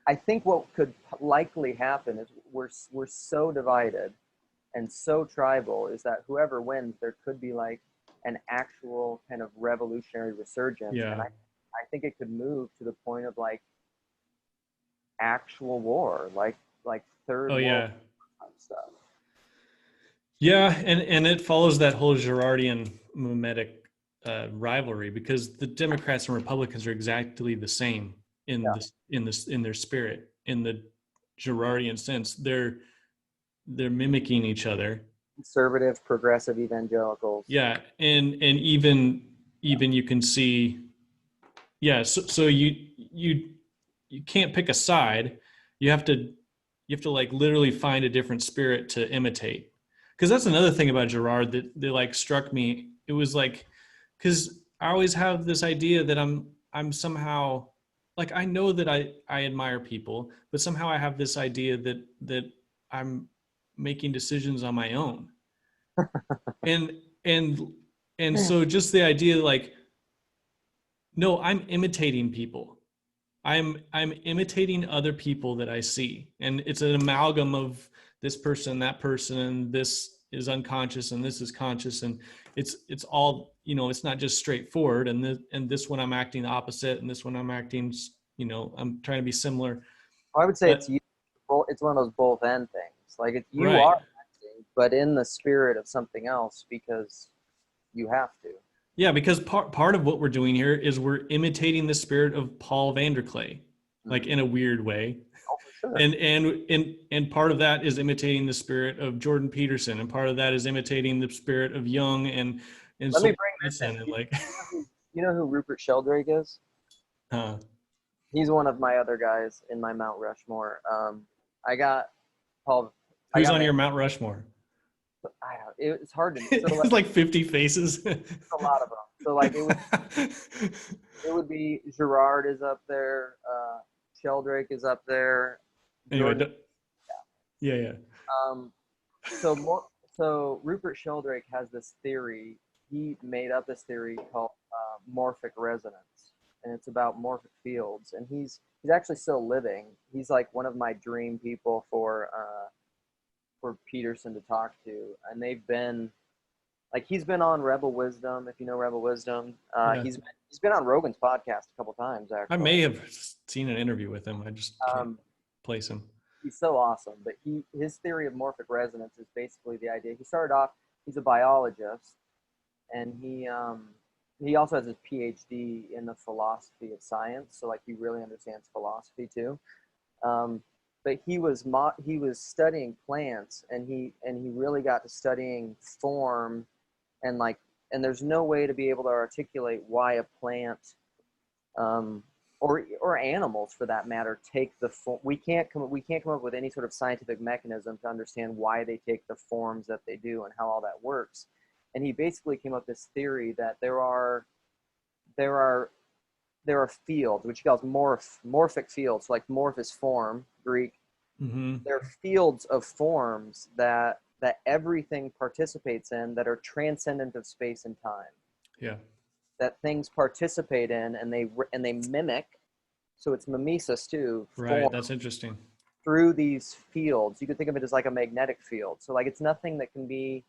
[SPEAKER 2] I think what could likely happen is we're so divided and so tribal is that whoever wins, there could be like an actual kind of revolutionary resurgence. And
[SPEAKER 1] Yeah.
[SPEAKER 2] I think it could move to the point of like actual war, like third
[SPEAKER 1] Oh
[SPEAKER 2] world
[SPEAKER 1] yeah.
[SPEAKER 2] stuff.
[SPEAKER 1] Yeah, and it follows that whole Girardian mimetic rivalry, because the Democrats and Republicans are exactly the same in
[SPEAKER 2] Yeah.
[SPEAKER 1] this in their spirit, in the Girardian sense. They're mimicking each other.
[SPEAKER 2] Conservative, progressive evangelicals.
[SPEAKER 1] Yeah, and even you can see, yeah. So you can't pick a side. You have to like literally find a different spirit to imitate. Because that's another thing about Gerard that like struck me. It was like, because I always have this idea that I'm somehow, like, I know that I admire people, but somehow I have this idea that I'm making decisions on my own. And and and so just the idea, like, no, I'm imitating people. I'm imitating other people that I see, and it's an amalgam of this person, that person, and this is unconscious, and this is conscious, and it's all, it's not just straightforward. And this one I'm acting the opposite, and this one I'm acting, I'm trying to be similar,
[SPEAKER 2] I would say
[SPEAKER 1] but
[SPEAKER 2] it's one of those both end things. Like you
[SPEAKER 1] right,
[SPEAKER 2] are acting, but in the spirit of something else because you have to.
[SPEAKER 1] yeah, because part of what we're doing here is we're imitating the spirit of Paul Vanderklay, like
[SPEAKER 2] Mm-hmm.
[SPEAKER 1] in a weird way.
[SPEAKER 2] Oh, for sure.
[SPEAKER 1] And part of that is imitating the spirit of Jordan Peterson, and part of that is imitating the spirit of Jung and
[SPEAKER 2] Let me
[SPEAKER 1] Soul
[SPEAKER 2] bring this in.
[SPEAKER 1] Medicine, and like,
[SPEAKER 2] You know who Rupert Sheldrake is?
[SPEAKER 1] uh,
[SPEAKER 2] He's one of my other guys in my Mount Rushmore. I got Paul. I
[SPEAKER 1] who's
[SPEAKER 2] got
[SPEAKER 1] on
[SPEAKER 2] Van.
[SPEAKER 1] your Mount Rushmore?
[SPEAKER 2] It's hard to. So like,
[SPEAKER 1] It's like 50 faces.
[SPEAKER 2] a lot of them. So like it would be Gerard is up there. Sheldrake is up there.
[SPEAKER 1] Anyway,
[SPEAKER 2] Jordan.
[SPEAKER 1] yeah, yeah,
[SPEAKER 2] Um, so more. So Rupert Sheldrake has this theory. He made up this theory called morphic resonance, and it's about morphic fields. And he's actually still living. He's like one of my dream people for Peterson to talk to, and they've been like he's been on Rebel Wisdom, if you know Rebel Wisdom.
[SPEAKER 1] yeah.
[SPEAKER 2] He's been on Rogan's podcast a couple times
[SPEAKER 1] I
[SPEAKER 2] actually.
[SPEAKER 1] may have seen an interview with him. I just can't
[SPEAKER 2] Um,
[SPEAKER 1] place him.
[SPEAKER 2] he's so awesome. But his theory of morphic resonance is basically the idea. He started off. He's a biologist, and he also has his PhD in the philosophy of science. So like he really understands philosophy too. Um, but he was studying plants, and he really got to studying form and like and there's no way to be able to articulate why a plant um, or animals for that matter take the form. We can't come up with any sort of scientific mechanism to understand why they take the forms that they do and how all that works. And he basically came up with this theory that there are there are fields which he calls morphic fields. Like morph is form, Greek.
[SPEAKER 1] Mm-hmm.
[SPEAKER 2] There are fields of forms that everything participates in that are transcendent of space and time,
[SPEAKER 1] Yeah.
[SPEAKER 2] that things participate in, and they mimic. So it's mimesis too,
[SPEAKER 1] Right.
[SPEAKER 2] form
[SPEAKER 1] That's interesting.
[SPEAKER 2] through these fields. You could think of it as like a magnetic field. So like it's nothing that can be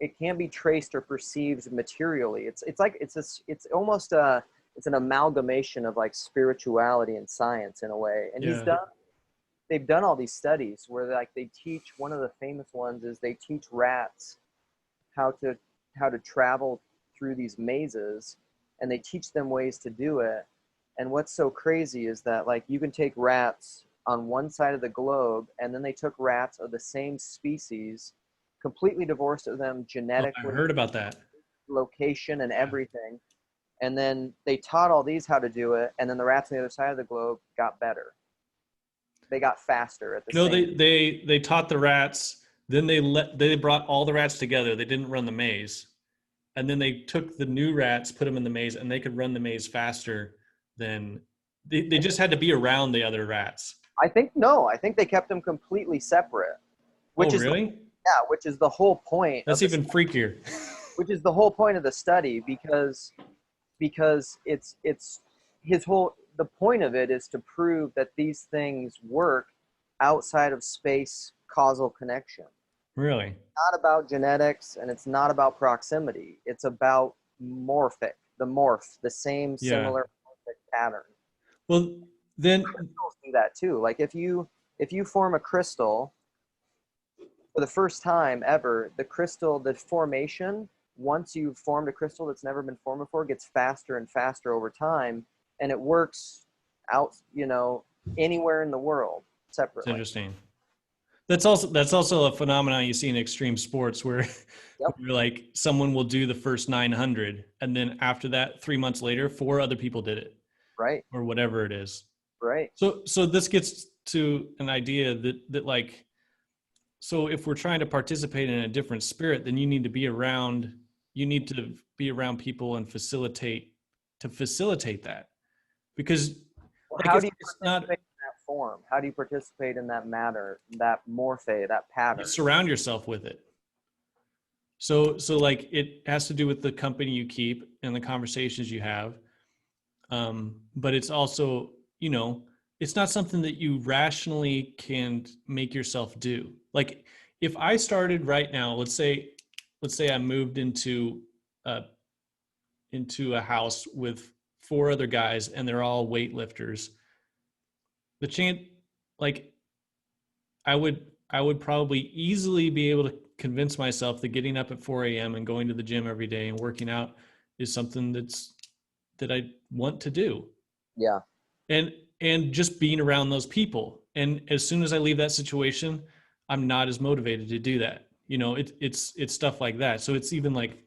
[SPEAKER 2] it can't be traced or perceived materially. It's almost a it's an amalgamation of like spirituality and science in a way. And
[SPEAKER 1] Yeah.
[SPEAKER 2] they've done all these studies where like they teach, one of the famous ones is they teach rats how to travel through these mazes, and they teach them ways to do it. And what's so crazy is that like you can take rats on one side of the globe, and then they took rats of the same species, completely divorced of them
[SPEAKER 1] Oh, I
[SPEAKER 2] genetically,
[SPEAKER 1] heard about that.
[SPEAKER 2] location, and
[SPEAKER 1] Yeah.
[SPEAKER 2] everything. And then they taught all these how to do it, and then the rats on the other side of the globe got better. They got faster at the
[SPEAKER 1] No,
[SPEAKER 2] same.
[SPEAKER 1] they taught the rats. Then they brought all the rats together. They didn't run the maze, and then they took the new rats, put them in the maze, and they could run the maze faster than they just had to be around the other rats.
[SPEAKER 2] I think no, I think they kept them completely separate,
[SPEAKER 1] Oh,
[SPEAKER 2] which is
[SPEAKER 1] really?
[SPEAKER 2] yeah, which is the whole point of
[SPEAKER 1] That's even freakier.
[SPEAKER 2] which is the whole point of the study, because it's his whole the point of it is to prove that these things work outside of space causal connection.
[SPEAKER 1] Really?
[SPEAKER 2] Not about genetics, and it's not about proximity. It's about the same
[SPEAKER 1] Yeah.
[SPEAKER 2] similar morphic pattern.
[SPEAKER 1] Well, then,
[SPEAKER 2] Crystals do that too. Like if you form a crystal for the first time ever, the formation, once you've formed a crystal that's never been formed before, gets faster and faster over time, and it works out, anywhere in the world
[SPEAKER 1] it's
[SPEAKER 2] separately.
[SPEAKER 1] interesting. That's also a phenomenon you see in extreme sports where,
[SPEAKER 2] Yep.
[SPEAKER 1] where like someone will do the first 900, and then after that, 3 months later, four other people did it,
[SPEAKER 2] Right.
[SPEAKER 1] or whatever it is.
[SPEAKER 2] Right.
[SPEAKER 1] So this gets to an idea that like, so if we're trying to participate in a different spirit, then you need to be around people and facilitate that, because
[SPEAKER 2] Well,
[SPEAKER 1] like
[SPEAKER 2] how do you
[SPEAKER 1] it's not,
[SPEAKER 2] participate in that form? How do you participate in that matter, that morphe, that
[SPEAKER 1] you
[SPEAKER 2] pattern?
[SPEAKER 1] surround yourself with it. So like it has to do with the company you keep and the conversations you have. But it's also, it's not something that you rationally can make yourself do. Like if I started right now, let's say I moved uh, into a house with four other guys and they're all weightlifters. The chance, like I would probably easily be able to convince myself that getting up at 4 a.m. and going to the gym every day and working out is something that I want to do.
[SPEAKER 2] Yeah.
[SPEAKER 1] And and just being around those people. And as soon as I leave that situation, I'm not as motivated to do that. It's stuff like that. So it's even like,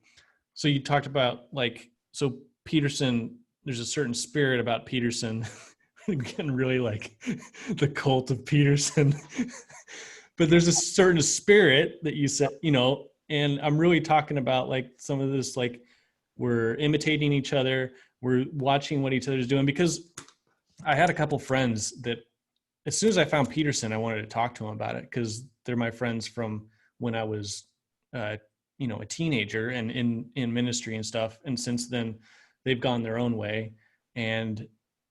[SPEAKER 1] so you talked about like, so Peterson, there's a certain spirit about Peterson. Getting really like the cult of Peterson. But there's a certain spirit that you said, and I'm really talking about like some of this, like we're imitating each other, we're watching what each other's doing. Because I had a couple friends that as soon as I found Peterson, I wanted to talk to them about it, because they're my friends from when I was, uh, a teenager and in ministry and stuff. And since then, they've gone their own way. And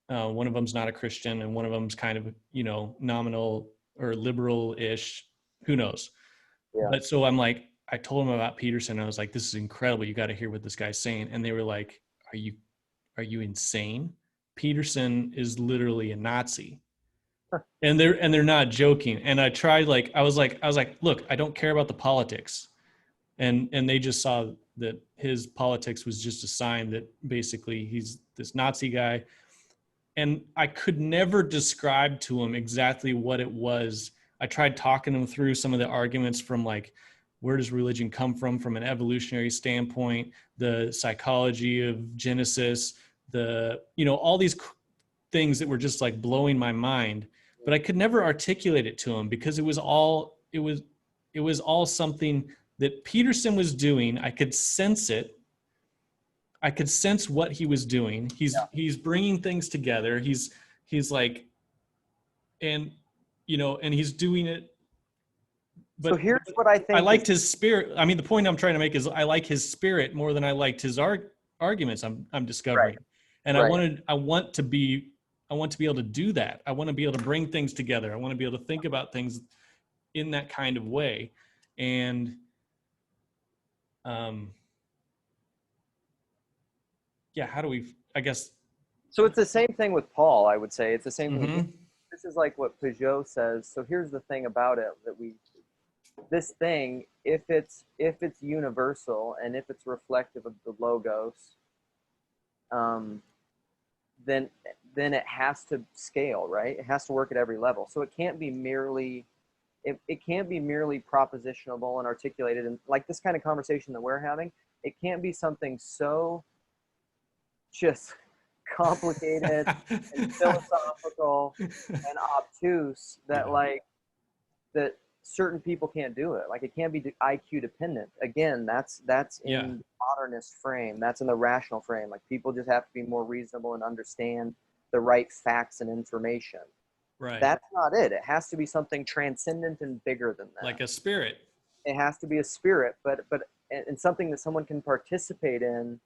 [SPEAKER 1] one of them's not a Christian, and one of them's kind of, nominal or liberal-ish. Who knows?
[SPEAKER 2] Yeah.
[SPEAKER 1] But so I'm like, I told them about Peterson. I was like, this is incredible. You got to hear what this guy's saying. And they were like, are you insane? Peterson is literally a Nazi. And they're not joking. And I tried, like, I was like, look, I don't care about the politics. And they just saw that his politics was just a sign that basically he's this Nazi guy. And I could never describe to him exactly what it was. I tried talking him through some of the arguments from like, where does religion come from an evolutionary standpoint, the psychology of Genesis, all these things that were just like blowing my mind. But I could never articulate it to him, because it was all something that Peterson was doing. I could sense it. I could sense what he was doing. He's bringing things together. He's like, and and he's doing it.
[SPEAKER 2] So
[SPEAKER 1] But
[SPEAKER 2] here's what I
[SPEAKER 1] I
[SPEAKER 2] think is
[SPEAKER 1] liked his spirit. I mean, the point I'm trying to make is I like his spirit more than I liked his arguments. I'm
[SPEAKER 2] right.
[SPEAKER 1] discovering, and
[SPEAKER 2] Right.
[SPEAKER 1] I want to be able to do that. I want to be able to bring things together. I want to be able to think about things in that kind of way. And um, yeah, how do we, I guess,
[SPEAKER 2] So it's the same thing with Paul, I would say. It's the same thing with
[SPEAKER 1] mm-hmm,
[SPEAKER 2] this is like what Peugeot says. So here's the thing about it that we this thing, if it's universal and if it's reflective of the logos, um, then then it has to scale, right? It has to work at every level. So it can't be merely propositionable and articulated, and like this kind of conversation that we're having, it can't be something so just complicated and philosophical and obtuse that
[SPEAKER 1] yeah,
[SPEAKER 2] like that certain people can't do it. Like it can't be IQ dependent. Again, that's
[SPEAKER 1] yeah,
[SPEAKER 2] in the modernist frame. That's in the rational frame. Like people just have to be more reasonable and understand the right facts and information.
[SPEAKER 1] right.
[SPEAKER 2] That's not it. It has to be something transcendent and bigger than that.
[SPEAKER 1] Like a spirit.
[SPEAKER 2] It has to be a spirit, but and something that someone can participate in.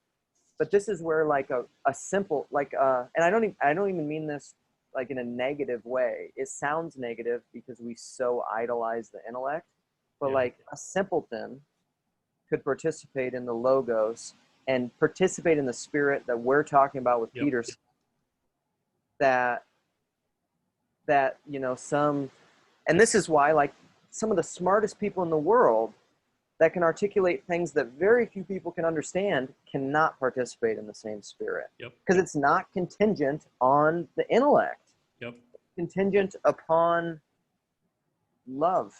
[SPEAKER 2] But this is where like a simple like and I don't even mean this like in a negative way. It sounds negative because we so idolize the intellect, but
[SPEAKER 1] Yeah,
[SPEAKER 2] like a simpleton could participate in the logos and participate in the spirit that we're talking about with
[SPEAKER 1] yep,
[SPEAKER 2] Peterson. That some, and this is why like some of the smartest people in the world that can articulate things that very few people can understand cannot participate in the same spirit
[SPEAKER 1] yep,
[SPEAKER 2] because it's not contingent on the intellect,
[SPEAKER 1] yep,
[SPEAKER 2] contingent upon love,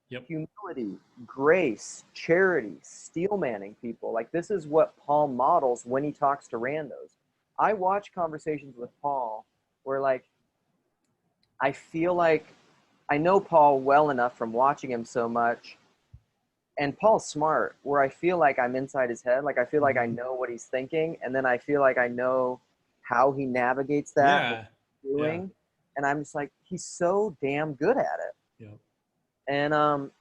[SPEAKER 1] yep,
[SPEAKER 2] humility, grace, charity, steel manning people. Like this is what Paul models when he talks to randos. I watch conversations with Paul where like I feel like I know Paul well enough from watching him so much, and Paul's smart where I feel like I'm inside his head. Like I feel like I
[SPEAKER 1] mm-hmm,
[SPEAKER 2] know what he's thinking, and then I feel like I know how he navigates that and what
[SPEAKER 1] yeah,
[SPEAKER 2] he's
[SPEAKER 1] yeah,
[SPEAKER 2] doing. And I'm just like, he's so damn good at it.
[SPEAKER 1] yep,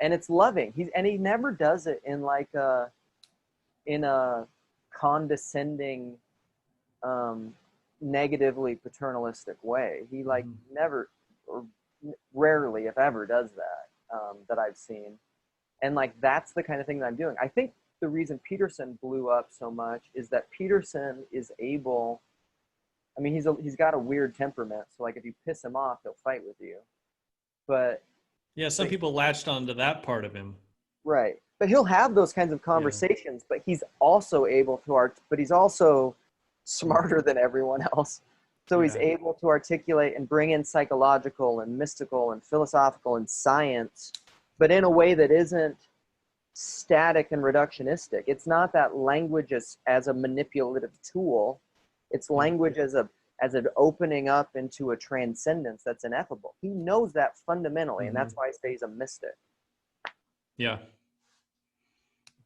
[SPEAKER 2] And it's loving. He never does it in a condescending, um, negatively paternalistic way. He like
[SPEAKER 1] mm-hmm,
[SPEAKER 2] never or rarely, if ever, does that that I've seen. And like that's the kind of thing that I'm doing. I think the reason Peterson blew up so much is that Peterson is able. I mean, he's got a weird temperament. So like if you piss him off, he'll fight with you. But
[SPEAKER 1] yeah. Some
[SPEAKER 2] but
[SPEAKER 1] people latched onto that part of him.
[SPEAKER 2] right. But he'll have those kinds of
[SPEAKER 1] Yeah,
[SPEAKER 2] conversations. But he's also able to art. But he's also smarter than everyone else. So he's
[SPEAKER 1] yeah,
[SPEAKER 2] able to articulate and bring in psychological and mystical and philosophical and science, but in a way that isn't static and reductionistic. It's not that language as a manipulative tool. It's
[SPEAKER 1] yep,
[SPEAKER 2] language as an opening up into a transcendence that's ineffable. He knows that fundamentally, and
[SPEAKER 1] mm-hmm,
[SPEAKER 2] that's why I say he's a mystic.
[SPEAKER 1] yeah,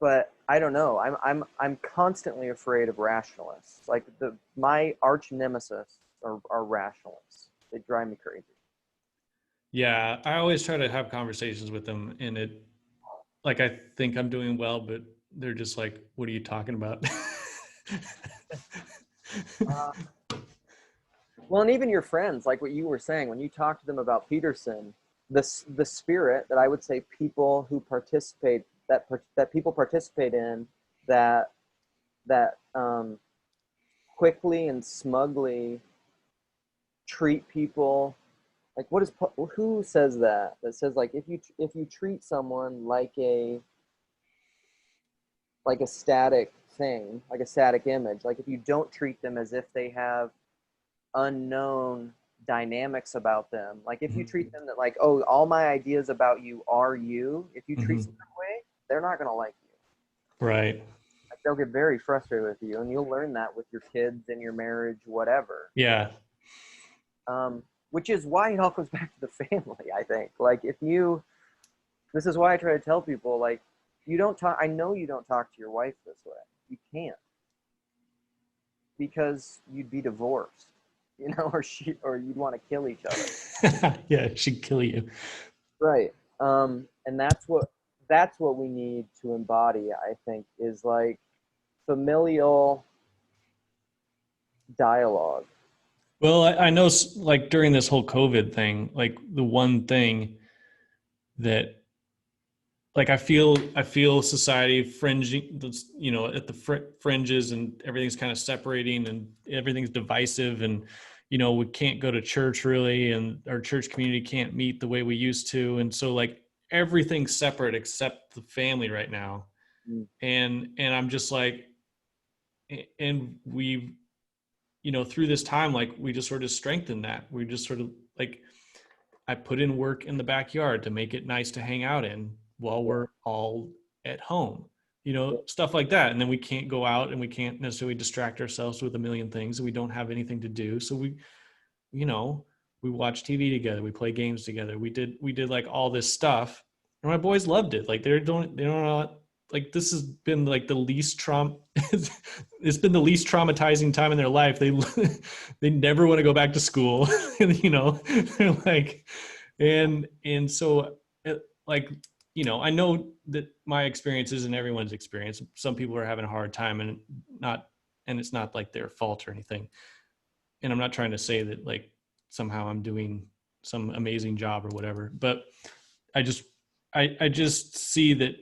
[SPEAKER 2] But I don't know. I'm constantly afraid of rationalists. Like my arch nemesis are rationalists. They drive me crazy.
[SPEAKER 1] yeah. I always try to have conversations with them, and it, like, I think I'm doing well, but they're just like, "What are you talking about?"
[SPEAKER 2] Uh, well, and even your friends, like what you were saying, when you talk to them about Peterson, the spirit that I would say people who participate that people participate in that quickly and smugly treat people like who says that says like if you treat someone like a static thing, like a static image, like if you don't treat them as if they have unknown dynamics about them. Like if you
[SPEAKER 1] Mhm,
[SPEAKER 2] treat them that like, oh, all my ideas about you are you, if you treat them
[SPEAKER 1] mhm.
[SPEAKER 2] that way, they're not gonna like you.
[SPEAKER 1] Right.
[SPEAKER 2] Like they'll get very frustrated with you, and you'll learn that with your kids and your marriage, whatever.
[SPEAKER 1] Yeah.
[SPEAKER 2] Which is why it all comes back to the family, I think. Like if you this is why I try to tell people like you don't talk I know you don't talk to your wife this way. You can't because you'd be divorced, or you'd want to kill each other.
[SPEAKER 1] Yeah, she'd kill you.
[SPEAKER 2] Right. And that's what we need to embody, I think, is like familial dialogue.
[SPEAKER 1] Well, I know, like during this whole COVID thing, like the one thing that I feel society fringing, at the fringes, and everything's kind of separating, and everything's divisive, and we can't go to church really, and our church community can't meet the way we used to, and so like everything's separate except the family right now.
[SPEAKER 2] Mm.
[SPEAKER 1] And I'm just like, and we've, through this time, like we just sort of strengthened that. We just sort of like, I put in work in the backyard to make it nice to hang out in while
[SPEAKER 2] Yeah.
[SPEAKER 1] we're all at home,
[SPEAKER 2] Yeah.
[SPEAKER 1] stuff like that. And then we can't go out, and we can't necessarily distract ourselves with a million things, and we don't have anything to do. So you know, we watch TV together, we play games together. We did like all this stuff. And my boys loved it. Like they don't know, like this has been like the least it's been the least traumatizing time in their life. They never want to go back to school. They're like, and so like, I know that my experience isn't everyone's experience. Some people are having a hard time, and it's not like their fault or anything. And I'm not trying to say that like somehow I'm doing some amazing job or whatever, but I just I just see that,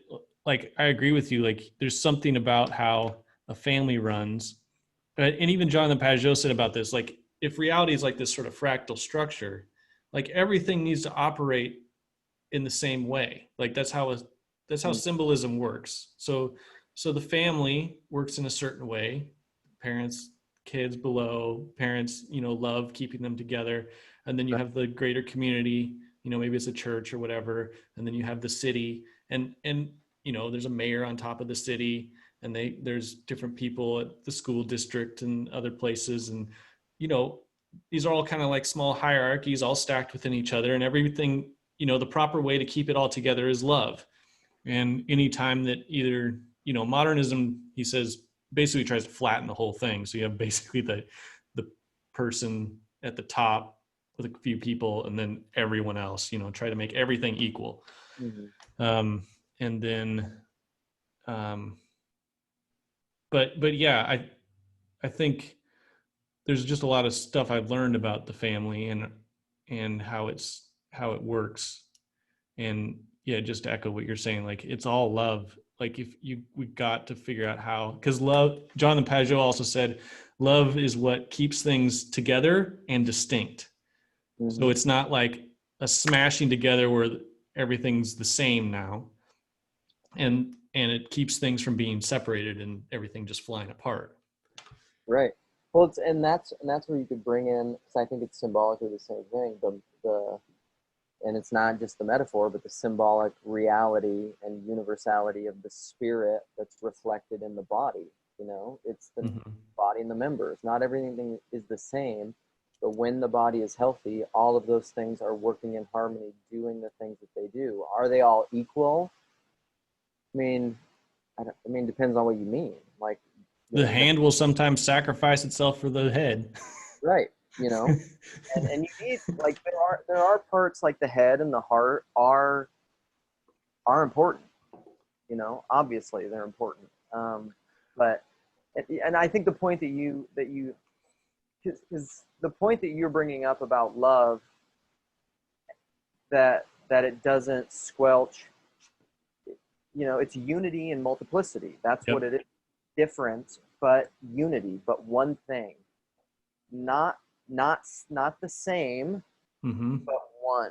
[SPEAKER 1] like, I agree with you. Like there's something about how a family runs. And even Jonathan Pajot said about this, like if reality is like this sort of fractal structure, like everything needs to operate in the same way. Like that's how
[SPEAKER 2] Mm.
[SPEAKER 1] symbolism works. So the family works in a certain way. Parents, kids below, parents, love keeping them together. And then you
[SPEAKER 2] Right.
[SPEAKER 1] have the greater community, maybe it's a church or whatever. And then you have the city, and there's a mayor on top of the city, and there's different people at the school district and other places. And you know these are all kind of like small hierarchies all stacked within each other, and everything, the proper way to keep it all together is love. And anytime that either, modernism, he says, basically tries to flatten the whole thing. So you have basically the person at the top with a few people, and then everyone else, try to make everything equal.
[SPEAKER 2] Mm-hmm.
[SPEAKER 1] And then, um, but yeah, I think there's just a lot of stuff I've learned about the family, and how it works. And yeah, just to echo what you're saying, like it's all love. Like if you we got to figure out how, because love, Jonathan Pajot also said, love is what keeps things together and distinct. So
[SPEAKER 2] Mm-hmm.
[SPEAKER 1] it's not like a smashing together where everything's the same now, and it keeps things from being separated and everything just flying apart.
[SPEAKER 2] Right. Well, and that's where you could bring in, because I think it's symbolically the same thing. The and it's not just the metaphor, but the symbolic reality and universality of the spirit that's reflected in the body. It's the
[SPEAKER 1] Mm-hmm.
[SPEAKER 2] body and the members. Not everything is the same, but when the body is healthy, all of those things are working in harmony, doing the things that they do. Are they all equal? I mean, I mean, depends on what you mean. Like,
[SPEAKER 1] The
[SPEAKER 2] you got,
[SPEAKER 1] hand will sometimes sacrifice itself for the head.
[SPEAKER 2] right, and you need, like, there are parts like the head and the heart are important. Obviously they're important. But and I think the point that you because the point that you're bringing up about love, that it doesn't squelch, it's unity and multiplicity. That's what
[SPEAKER 1] Yep.
[SPEAKER 2] it is. Different, but unity, but one thing. Not the same,
[SPEAKER 1] Mm-hmm.
[SPEAKER 2] but one.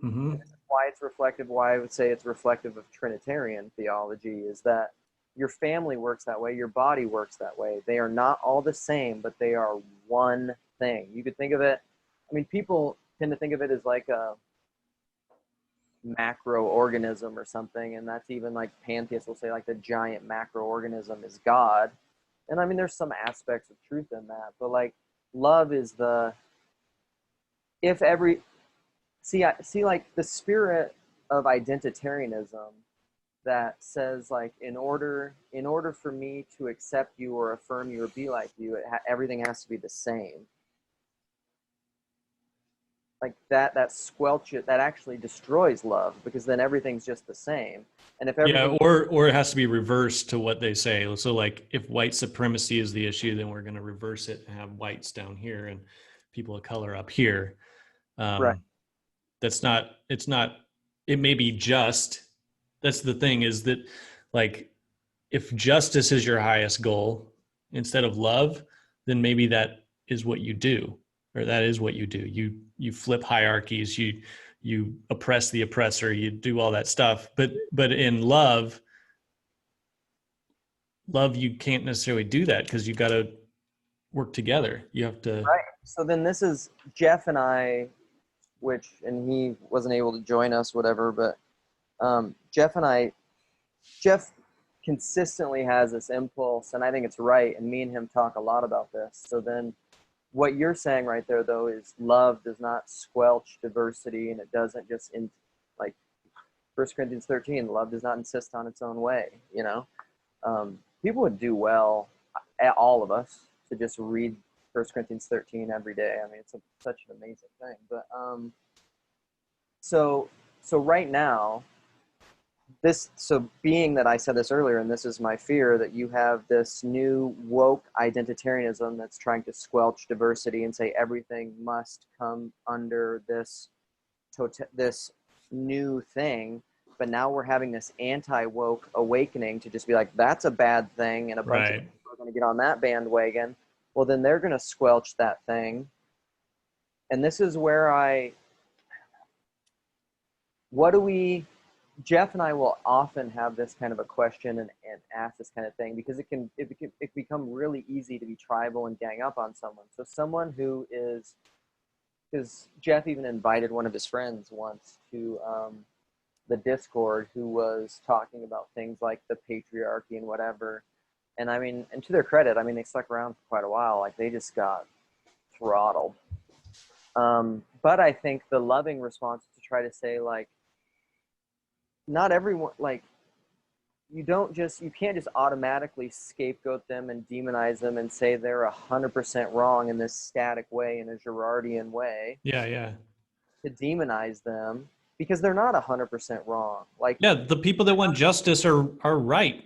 [SPEAKER 1] Mm-hmm.
[SPEAKER 2] And this is why it's reflective, why I would say it's reflective of Trinitarian theology, is that your family works that way, your body works that way. They are not all the same, but they are one thing. You could think of it, I mean, people tend to think of it as like a macro organism or something, and that's even like pantheists will say like the giant macro organism is God. And I mean, there's some aspects of truth in that, but like love is the, if every, I see like the spirit of identitarianism that says like in order for me to accept you or affirm you or be like you, everything has to be the same. Like that squelch it, that actually destroys love, because then everything's just the same. And if
[SPEAKER 1] Yeah,
[SPEAKER 2] everything,
[SPEAKER 1] or it has to be reversed to what they say. So like if white supremacy is the issue, then we're going to reverse it and have whites down here and people of color up here.
[SPEAKER 2] right,
[SPEAKER 1] Um, that's not. It's not. It may be just. That's the thing, is that, like, if justice is your highest goal instead of love, then maybe that is what you do, or that is what you do. You flip hierarchies, you oppress the oppressor, you do all that stuff. But in love, you can't necessarily do that, because you got to work together. You have to.
[SPEAKER 2] Right. So then this is Jeff and I, and he wasn't able to join us, whatever, but Jeff and I, Jeff consistently has this impulse, and I think it's right, and me and him talk a lot about this. So then what you're saying right there, though, is love does not squelch diversity, and it doesn't just, like 1 Corinthians 13, love does not insist on its own way, you know? People would do well, all of us, to just read 1 Corinthians 13 every day. I mean, it's such an amazing thing. But so right now, being that I said this earlier, and this is my fear, that you have this new woke identitarianism that's trying to squelch diversity and say everything must come under this new thing. But now we're having this anti-woke awakening to just be like, that's a bad thing, and a bunch of people are going to get on that bandwagon. Well, then they're going to squelch that thing. And this is where Jeff and I will often have this kind of a question and ask this kind of thing, because it can become really easy to be tribal and gang up on someone. So someone who is, because Jeff even invited one of his friends once to the Discord, who was talking about things like the patriarchy and whatever. And I mean, and to their credit, I mean, they stuck around for quite a while. Like, they just got throttled. But I think the loving response is to try to say, like, not everyone, like, you can't just automatically scapegoat them and demonize them and say they're 100% wrong in this static way, in a Girardian way.
[SPEAKER 1] Yeah.
[SPEAKER 2] To demonize them, because they're not 100% wrong. Like,
[SPEAKER 1] Yeah, the people that want justice are right.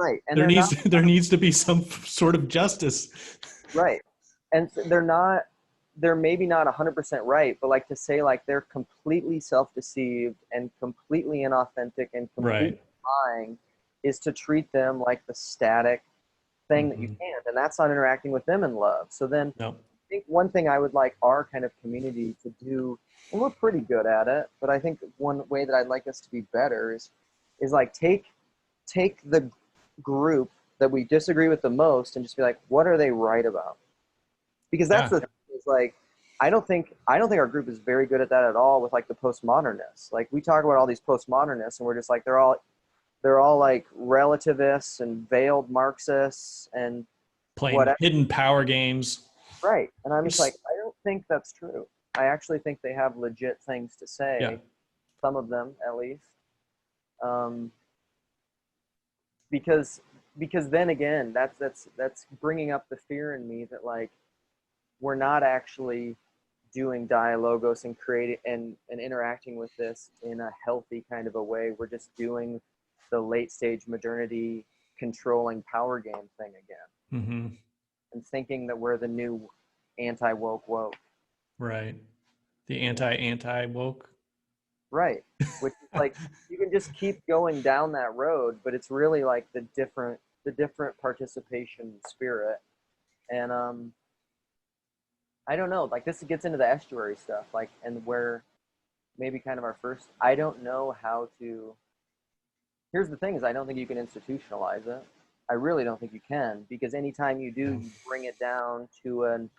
[SPEAKER 2] right, and
[SPEAKER 1] There
[SPEAKER 2] they're
[SPEAKER 1] needs
[SPEAKER 2] not
[SPEAKER 1] there needs to be some sort of justice.
[SPEAKER 2] right, and they're maybe not 100% right, but like, to say like they're completely self-deceived and completely inauthentic and completely lying is to treat them like the static thing that you can't, and that's not interacting with them in love. So then I think one thing I would like our kind of community to do, and we're pretty good at it, but I think one way that I'd like us to be better is like take the group that we disagree with the most and just be like, what are they right about? Because that's the thing, is like, I don't think our group is very good at that at all with like the postmodernists. Like, we talk about all these postmodernists and we're just like, they're all like relativists and veiled Marxists and
[SPEAKER 1] playing
[SPEAKER 2] whatever.
[SPEAKER 1] Hidden power games.
[SPEAKER 2] Right. And I'm just like, I don't think that's true. I actually think they have legit things to say, some of them at least. Because then again, that's bringing up the fear in me that, like, we're not actually doing dialogos and creating and interacting with this in a healthy kind of a way. We're just doing the late stage modernity controlling power game thing again, and thinking that we're the new anti-woke woke.
[SPEAKER 1] Right. The anti woke.
[SPEAKER 2] Right. Which is like, you can just keep going down that road, but it's really like the different participation spirit. And I don't know, like, this gets into the estuary stuff, like, and where maybe kind of our first, I don't know how to, here's the thing, is I don't think you can institutionalize it. I really don't think you can, because anytime you do, you bring it down to an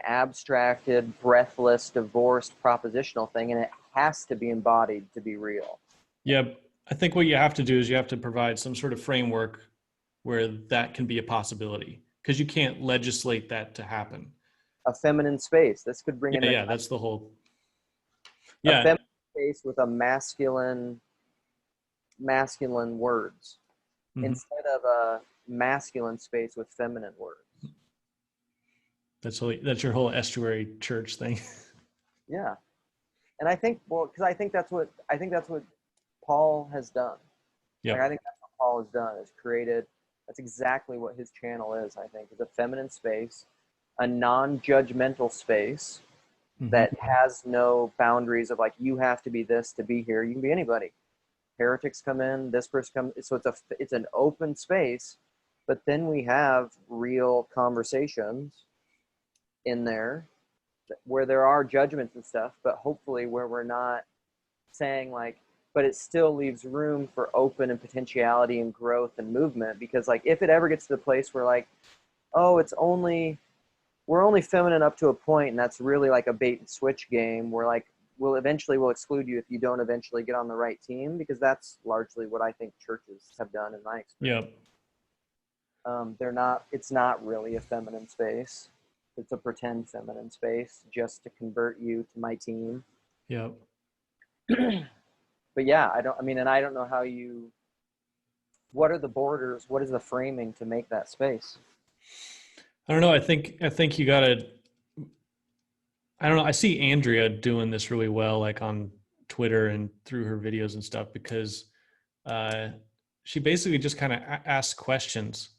[SPEAKER 2] abstracted, breathless, divorced, propositional thing, and it has to be embodied to be real.
[SPEAKER 1] Yeah, I think what you have to do is you have to provide some sort of framework where that can be a possibility, because you can't legislate that to happen.
[SPEAKER 2] A feminine space. This could bring in
[SPEAKER 1] yeah, that's the whole.
[SPEAKER 2] A feminine space with a masculine words, instead of a masculine space with feminine words.
[SPEAKER 1] That's your whole estuary church thing.
[SPEAKER 2] Yeah, and I think, well, because I think that's what Paul has done.
[SPEAKER 1] Yeah,
[SPEAKER 2] like, I think that's what Paul has done, is created. That's exactly what his channel is. I think, is a feminine space, a non-judgmental space that has no boundaries of like, you have to be this to be here. You can be anybody. heretics come in, this person comes. So it's an open space, but then we have real conversations in there where there are judgments and stuff, but hopefully where we're not saying like, but it still leaves room for open and potentiality and growth and movement. Because like if it ever gets to the place where like, oh, we're only feminine up to a point, and that's really like a bait and switch game where like we'll exclude you if you don't eventually get on the right team, because that's largely what I think churches have done in my experience.
[SPEAKER 1] Yep.
[SPEAKER 2] It's not really a feminine space. It's a pretend feminine space just to convert you to my team.
[SPEAKER 1] Yep.
[SPEAKER 2] But yeah, I don't know what are the borders? What is the framing to make that space?
[SPEAKER 1] I don't know. I think you gotta, I don't know. I see Andrea doing this really well, like on Twitter and through her videos and stuff, because uh, she basically just kind of asks questions.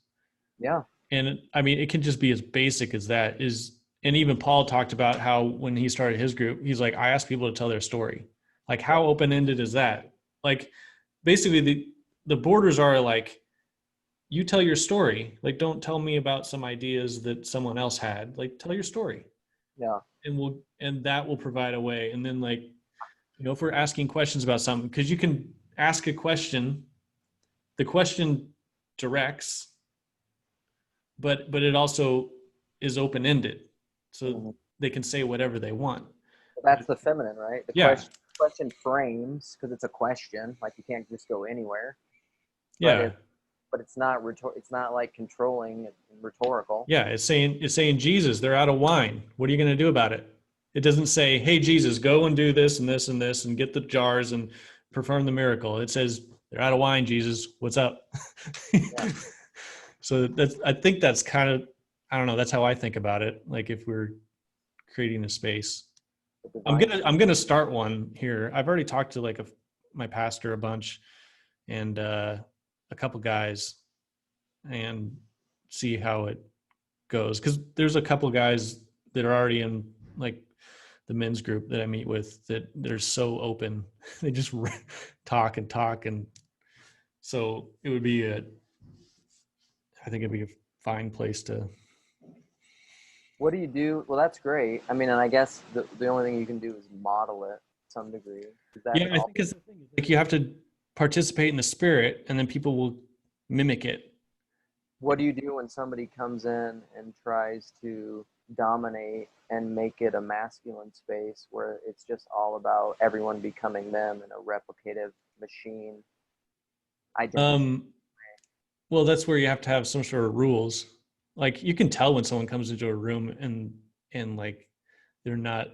[SPEAKER 2] Yeah.
[SPEAKER 1] And I mean, it can just be as basic as that. And even Paul talked about how when he started his group, he's like, I ask people to tell their story. Like, how open ended is that? Like, basically, the borders are like, you tell your story. Like, don't tell me about some ideas that someone else had. Like, tell your story,
[SPEAKER 2] Yeah.
[SPEAKER 1] and that will provide a way. And then, like, if we're asking questions about something, because you can ask a question, the question directs, but it also is open ended, so
[SPEAKER 2] Mm-hmm.
[SPEAKER 1] they can say whatever they want.
[SPEAKER 2] That's the feminine, right? The
[SPEAKER 1] Yeah,
[SPEAKER 2] question frames, because it's a question. Like you can't just go anywhere. But
[SPEAKER 1] yeah,
[SPEAKER 2] it's not it's not like controlling and rhetorical.
[SPEAKER 1] yeah. It's saying Jesus, they're out of wine. What are you going to do about it? It doesn't say, hey Jesus, go and do this and this and this and get the jars and perform the miracle. It says they're out of wine. Jesus, what's up?
[SPEAKER 2] Yeah.
[SPEAKER 1] So I think that's kind of, I don't know, that's how I think about it. Like if we're creating a space,
[SPEAKER 2] The
[SPEAKER 1] I'm
[SPEAKER 2] divine.
[SPEAKER 1] gonna I'm gonna start one here. I've already talked to like my pastor a bunch, and a couple guys, and see how it goes. Because there's a couple guys that are already in like the men's group that I meet with that they're so open. They just talk and talk, and so it would be I think it'd be a fine place to.
[SPEAKER 2] What do you do? Well, that's great. I mean, and I guess the only thing you can do is model it to some degree. Is that
[SPEAKER 1] Yeah,
[SPEAKER 2] an
[SPEAKER 1] I
[SPEAKER 2] all?
[SPEAKER 1] think it's the thing. Like you have to participate in the spirit, and then people will mimic it.
[SPEAKER 2] What do you do when somebody comes in and tries to dominate and make it a masculine space where it's just all about everyone becoming them in a replicative machine identity?
[SPEAKER 1] Um, well, that's where you have to have some sort of rules. Like you can tell when someone comes into a room and like they're not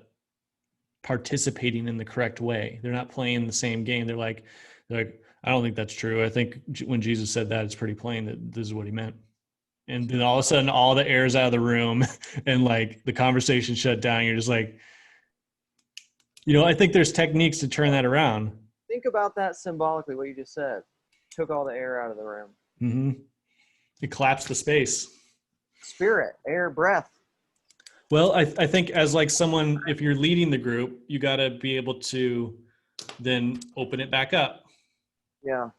[SPEAKER 1] participating in the correct way. They're not playing the same game. They're like, I don't think that's true. I think when Jesus said that, it's pretty plain that this is what he meant. And then all of a sudden, all the air's out of the room, and like the conversation shut down. You're just like, I think there's techniques to turn that around.
[SPEAKER 2] Think about that symbolically, what you just said. Took all the air out of the room.
[SPEAKER 1] Mm-hmm. It collapsed the space.
[SPEAKER 2] Spirit, air, breath.
[SPEAKER 1] Well, I think as like someone, if you're leading the group, you got to be able to then open it back up,
[SPEAKER 2] Yeah.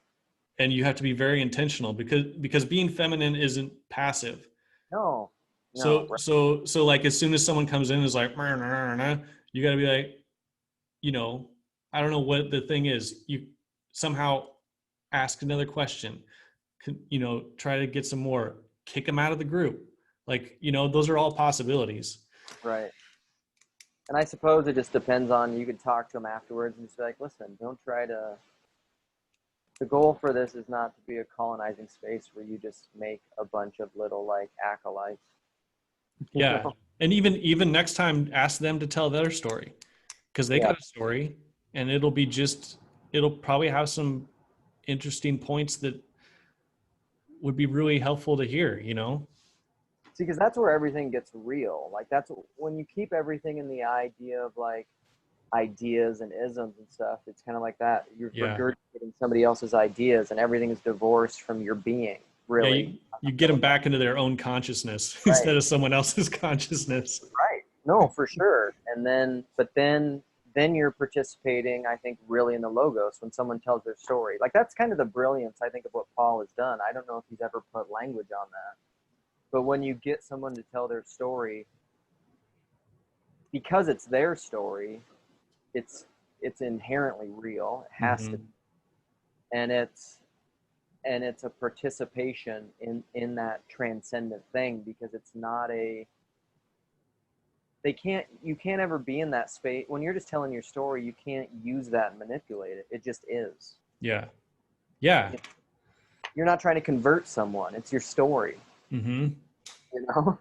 [SPEAKER 1] and you have to be very intentional because being feminine isn't passive.
[SPEAKER 2] No. No.
[SPEAKER 1] So like as soon as someone comes in and is like, "Nah, nah, nah, nah," you got to be like, I don't know what the thing is. You somehow ask another question, try to get some more, kick them out of the group. Like, those are all possibilities.
[SPEAKER 2] Right. And I suppose it just depends on, you could talk to them afterwards and just be like, listen, don't try to, the goal for this is not to be a colonizing space where you just make a bunch of little like acolytes. You
[SPEAKER 1] Yeah.
[SPEAKER 2] know?
[SPEAKER 1] And even next time, ask them to tell their story, because they
[SPEAKER 2] Yeah.
[SPEAKER 1] got a story, and it'll probably have some interesting points that would be really helpful to hear.
[SPEAKER 2] See, because that's where everything gets real. Like that's when you keep everything in the idea of like ideas and isms and stuff. It's kind of like that. You're
[SPEAKER 1] Yeah.
[SPEAKER 2] regurgitating somebody else's ideas, and everything is divorced from your being.
[SPEAKER 1] Yeah.
[SPEAKER 2] Really.
[SPEAKER 1] You get them back into their own consciousness
[SPEAKER 2] Right.
[SPEAKER 1] instead of someone else's consciousness.
[SPEAKER 2] Right. No, for sure. And then, but then then you're participating, I think, really in the logos when someone tells their story. Like, that's kind of the brilliance, I think, of what Paul has done. I don't know if he's ever put language on that. But when you get someone to tell their story, because it's their story, it's it's inherently real. It has to,
[SPEAKER 1] Mm-hmm.
[SPEAKER 2] and it's a participation in that transcendent thing, because it's not a you can't ever be in that space when you're just telling your story. You can't use that and manipulate it. It just is.
[SPEAKER 1] Yeah. Yeah.
[SPEAKER 2] You're not trying to convert someone. It's your story,
[SPEAKER 1] Mm-hmm.
[SPEAKER 2] you know.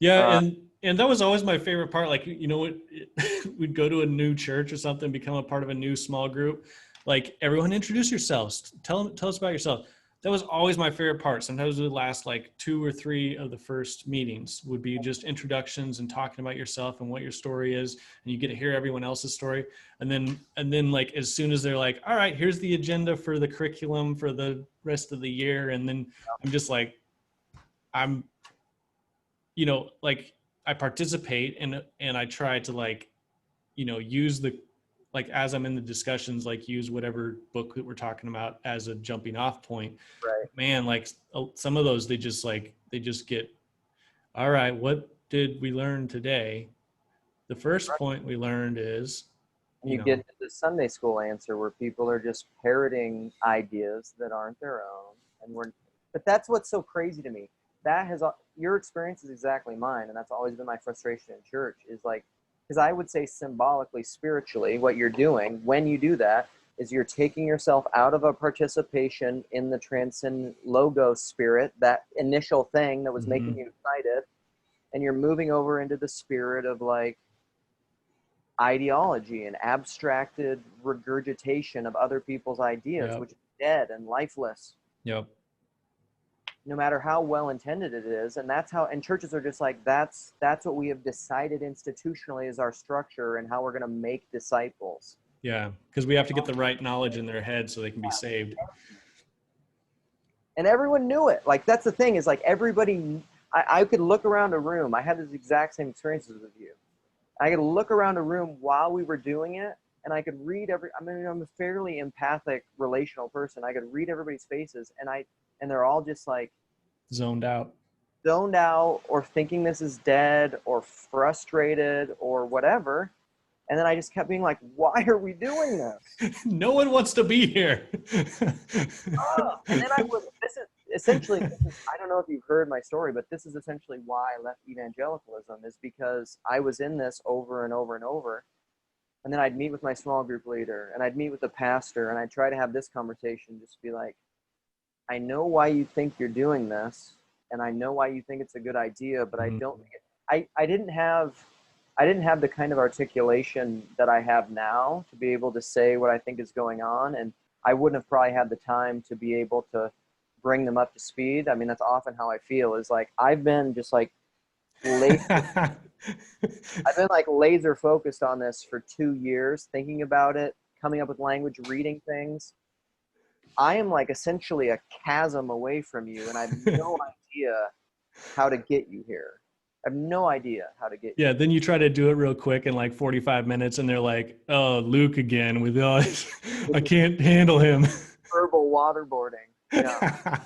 [SPEAKER 1] Yeah,
[SPEAKER 2] uh,
[SPEAKER 1] and that was always my favorite part. Like, we'd go to a new church or something, become a part of a new small group. Like, everyone introduce yourselves. Tell us about yourself. That was always my favorite part. Sometimes it would last like 2 or 3 of the first meetings would be just introductions and talking about yourself and what your story is, and you get to hear everyone else's story. And then like as soon as they're like, all right, here's the agenda for the curriculum for the rest of the year, and then I'm just like, I'm like, I participate and I try to, like, use the, like, as I'm in the discussions, like, use whatever book that we're talking about as a jumping off point.
[SPEAKER 2] right.
[SPEAKER 1] Man, like, some of those, they just get, all right, what did we learn today? The first point we learned is,
[SPEAKER 2] And
[SPEAKER 1] you
[SPEAKER 2] you get
[SPEAKER 1] know,
[SPEAKER 2] to the Sunday school answer where people are just parroting ideas that aren't their own, and we're. But that's what's so crazy to me. That has your experience is exactly mine, and that's always been my frustration in church. Is like, because I would say symbolically, spiritually, what you're doing when you do that is you're taking yourself out of a participation in the transcendent logos spirit, that initial thing that was making
[SPEAKER 1] mm-hmm,
[SPEAKER 2] you excited, and you're moving over into the spirit of like ideology and abstracted regurgitation of other people's ideas,
[SPEAKER 1] yep,
[SPEAKER 2] which is dead and lifeless,
[SPEAKER 1] yep,
[SPEAKER 2] no matter how well intended it is. And that's how, and churches are just like, that's what we have decided institutionally is our structure and how we're going to make disciples.
[SPEAKER 1] yeah, because we have to get the right knowledge in their head so they can be saved.
[SPEAKER 2] And everyone knew it. Like, that's the thing, is like everybody, I could look around a room. I had this exact same experiences with you. I could look around a room while we were doing it, and I could read I'm a fairly empathic, relational person. I could read everybody's faces, and they're all just like
[SPEAKER 1] Zoned out.
[SPEAKER 2] zoned out or thinking this is dead or frustrated or whatever. And then I just kept being like, why are we doing this?
[SPEAKER 1] No one wants to be here.
[SPEAKER 2] And then this is essentially, I don't know if you've heard my story, but this is essentially why I left evangelicalism, is because I was in this over and over and over. And then I'd meet with my small group leader, and I'd meet with the pastor, and I'd try to have this conversation, just be like, I know why you think you're doing this, and I know why you think it's a good idea, but I
[SPEAKER 1] Mhm.
[SPEAKER 2] don't think it, I didn't have the kind of articulation that I have now to be able to say what I think is going on, and I wouldn't have probably had the time to be able to bring them up to speed. I mean, that's often how I feel, is like I've been just like I've been like laser focused on this for 2 years, thinking about it, coming up with language, reading things. I am like essentially a chasm away from you, and I have no idea how to get you here. I have no idea how to get you
[SPEAKER 1] Yeah, then you try to do it real quick in like 45 minutes, and they're like, "Oh, Luke again with all his,
[SPEAKER 2] with
[SPEAKER 1] I
[SPEAKER 2] this
[SPEAKER 1] can't handle him."
[SPEAKER 2] verbal waterboarding. Yeah.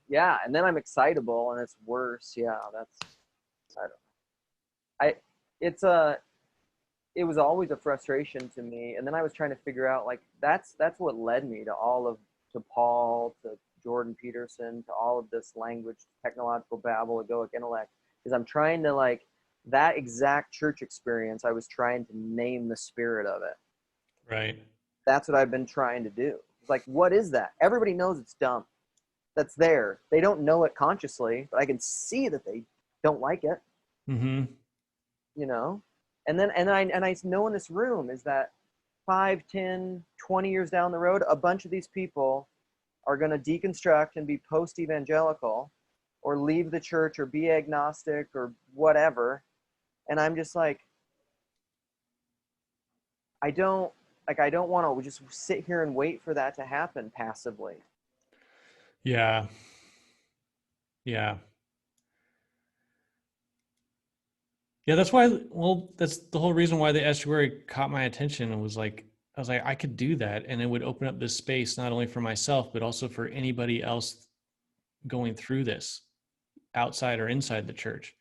[SPEAKER 2] Yeah, and then I'm excitable, and it's worse. Yeah, that's I don't. I it's a it was always a frustration to me, and then I was trying to figure out like that's what led me to all of to Paul, to Jordan Peterson, to all of this language technological babble, egoic intellect, is I'm trying to like that exact church experience. I was trying to name the spirit of it.
[SPEAKER 1] Right.
[SPEAKER 2] That's what I've been trying to do. It's like, what is that? Everybody knows it's dumb. That's there. They don't know it consciously, but I can see that they don't like it,
[SPEAKER 1] Mm-hmm.
[SPEAKER 2] you know. And I know in this room is that 5, 10, 20 years down the road, a bunch of these people are going to deconstruct and be post-evangelical or leave the church or be agnostic or whatever. And I'm just like, I don't want to just sit here and wait for that to happen passively.
[SPEAKER 1] Yeah. Yeah. Yeah, that's why. Well, that's the whole reason why the estuary caught my attention. And was like, I was like, I could do that, and it would open up this space not only for myself but also for anybody else going through this, outside or inside the church.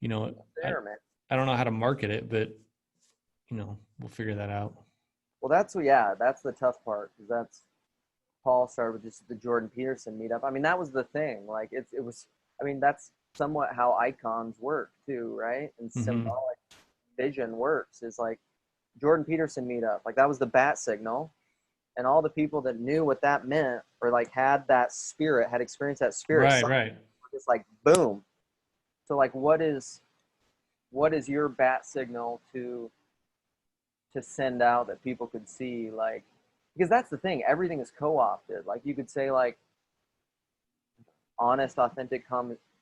[SPEAKER 1] You know, I
[SPEAKER 2] There, man.
[SPEAKER 1] I don't know how to market it, but we'll figure that out.
[SPEAKER 2] Well, that's the tough part because that's Paul started with just the Jordan Peterson meetup. I mean, that was the thing. Like it was. I mean, that's somewhat how icons work too, right? And
[SPEAKER 1] Hmm.
[SPEAKER 2] symbolic vision works is like Jordan Peterson meetup. Like that was the bat signal, and all the people that knew what that meant or like had that spirit, had experienced that spirit,
[SPEAKER 1] Right, right.
[SPEAKER 2] just like boom. So like, what is your bat signal to send out that people could see? Like, because that's the thing. Everything is co-opted. Like you could say like honest, authentic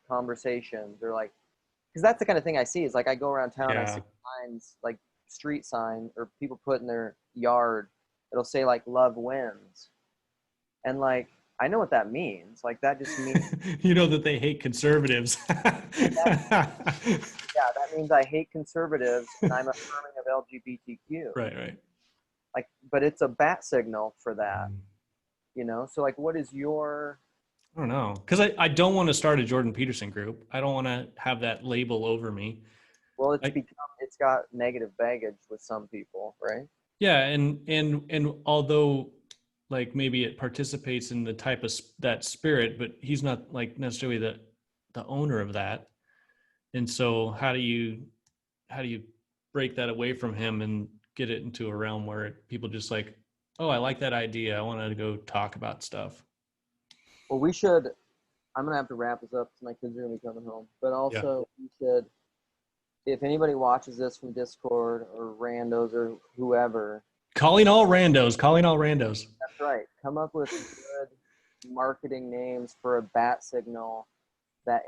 [SPEAKER 2] conversations or like because that's the kind of thing I see is like I go around town, I see
[SPEAKER 1] Yeah.
[SPEAKER 2] signs like street sign or people put in their yard, it'll say like love wins. And like I know what that means. Like that just means
[SPEAKER 1] You know that they hate conservatives.
[SPEAKER 2] that yeah, that means I hate conservatives and I'm affirming of LGBTQ.
[SPEAKER 1] Right, right.
[SPEAKER 2] Like but it's a bat signal for that,
[SPEAKER 1] Mm.
[SPEAKER 2] you know? So like what is your
[SPEAKER 1] I don't know. Because I don't want to start a Jordan Peterson group. I don't want to have that label over me.
[SPEAKER 2] well it's
[SPEAKER 1] I,
[SPEAKER 2] become it's got negative baggage with some people, right?
[SPEAKER 1] yeah, and although like maybe it participates in the type of that spirit, but he's not like necessarily the owner of that. And so how do you break that away from him and get it into a realm where people just like, oh, I like that idea. I want to go talk about stuff.
[SPEAKER 2] Well we should I'm gonna have to wrap this up because my kids are gonna be coming home. But
[SPEAKER 1] Yeah.
[SPEAKER 2] also we should if anybody watches this from Discord or randos or whoever,
[SPEAKER 1] Calling all randos, calling all randos.
[SPEAKER 2] that's right. Come up with good marketing names for a bat signal that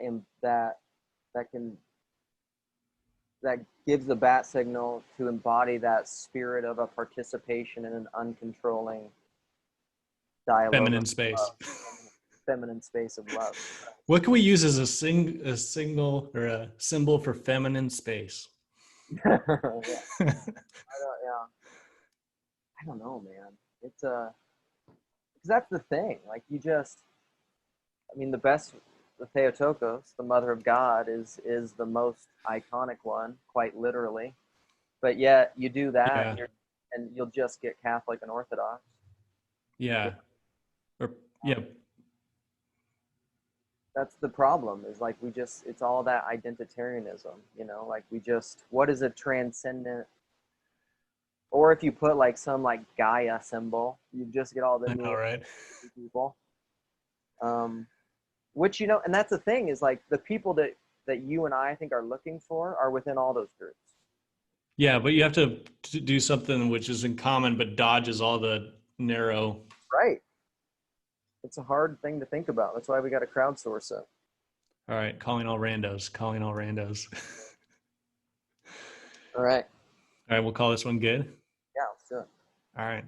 [SPEAKER 2] that can that gives the bat signal to embody that spirit of a participation in an uncontrolling dialogue of
[SPEAKER 1] Feminine space.
[SPEAKER 2] love, feminine space of love.
[SPEAKER 1] What can we use as a signal or a symbol for feminine space?
[SPEAKER 2] Yeah, yeah. I don't know, man. It's because that's the thing. Like you just I mean, the best, the Theotokos, the Mother of God, is the most iconic one, quite literally. But yet, you do that,
[SPEAKER 1] Yeah.
[SPEAKER 2] and you'll just get Catholic and Orthodox.
[SPEAKER 1] Yeah. Or yeah.
[SPEAKER 2] That's the problem. Is like we just, it's all that identitarianism, Like we just, what is a transcendent? Or if you put like some like Gaia symbol, you just get all the
[SPEAKER 1] I know,
[SPEAKER 2] new
[SPEAKER 1] right?
[SPEAKER 2] people. Um, which and that's the thing is like the people that you and I think are looking for are within all those groups.
[SPEAKER 1] Yeah, but you have to do something which is in common but dodges all the narrow.
[SPEAKER 2] Right. It's a hard thing to think about. That's why we got to crowdsource it.
[SPEAKER 1] All right, calling all randos, calling all randos.
[SPEAKER 2] All right.
[SPEAKER 1] All right, we'll call this one good.
[SPEAKER 2] Yeah, let's do it.
[SPEAKER 1] All right.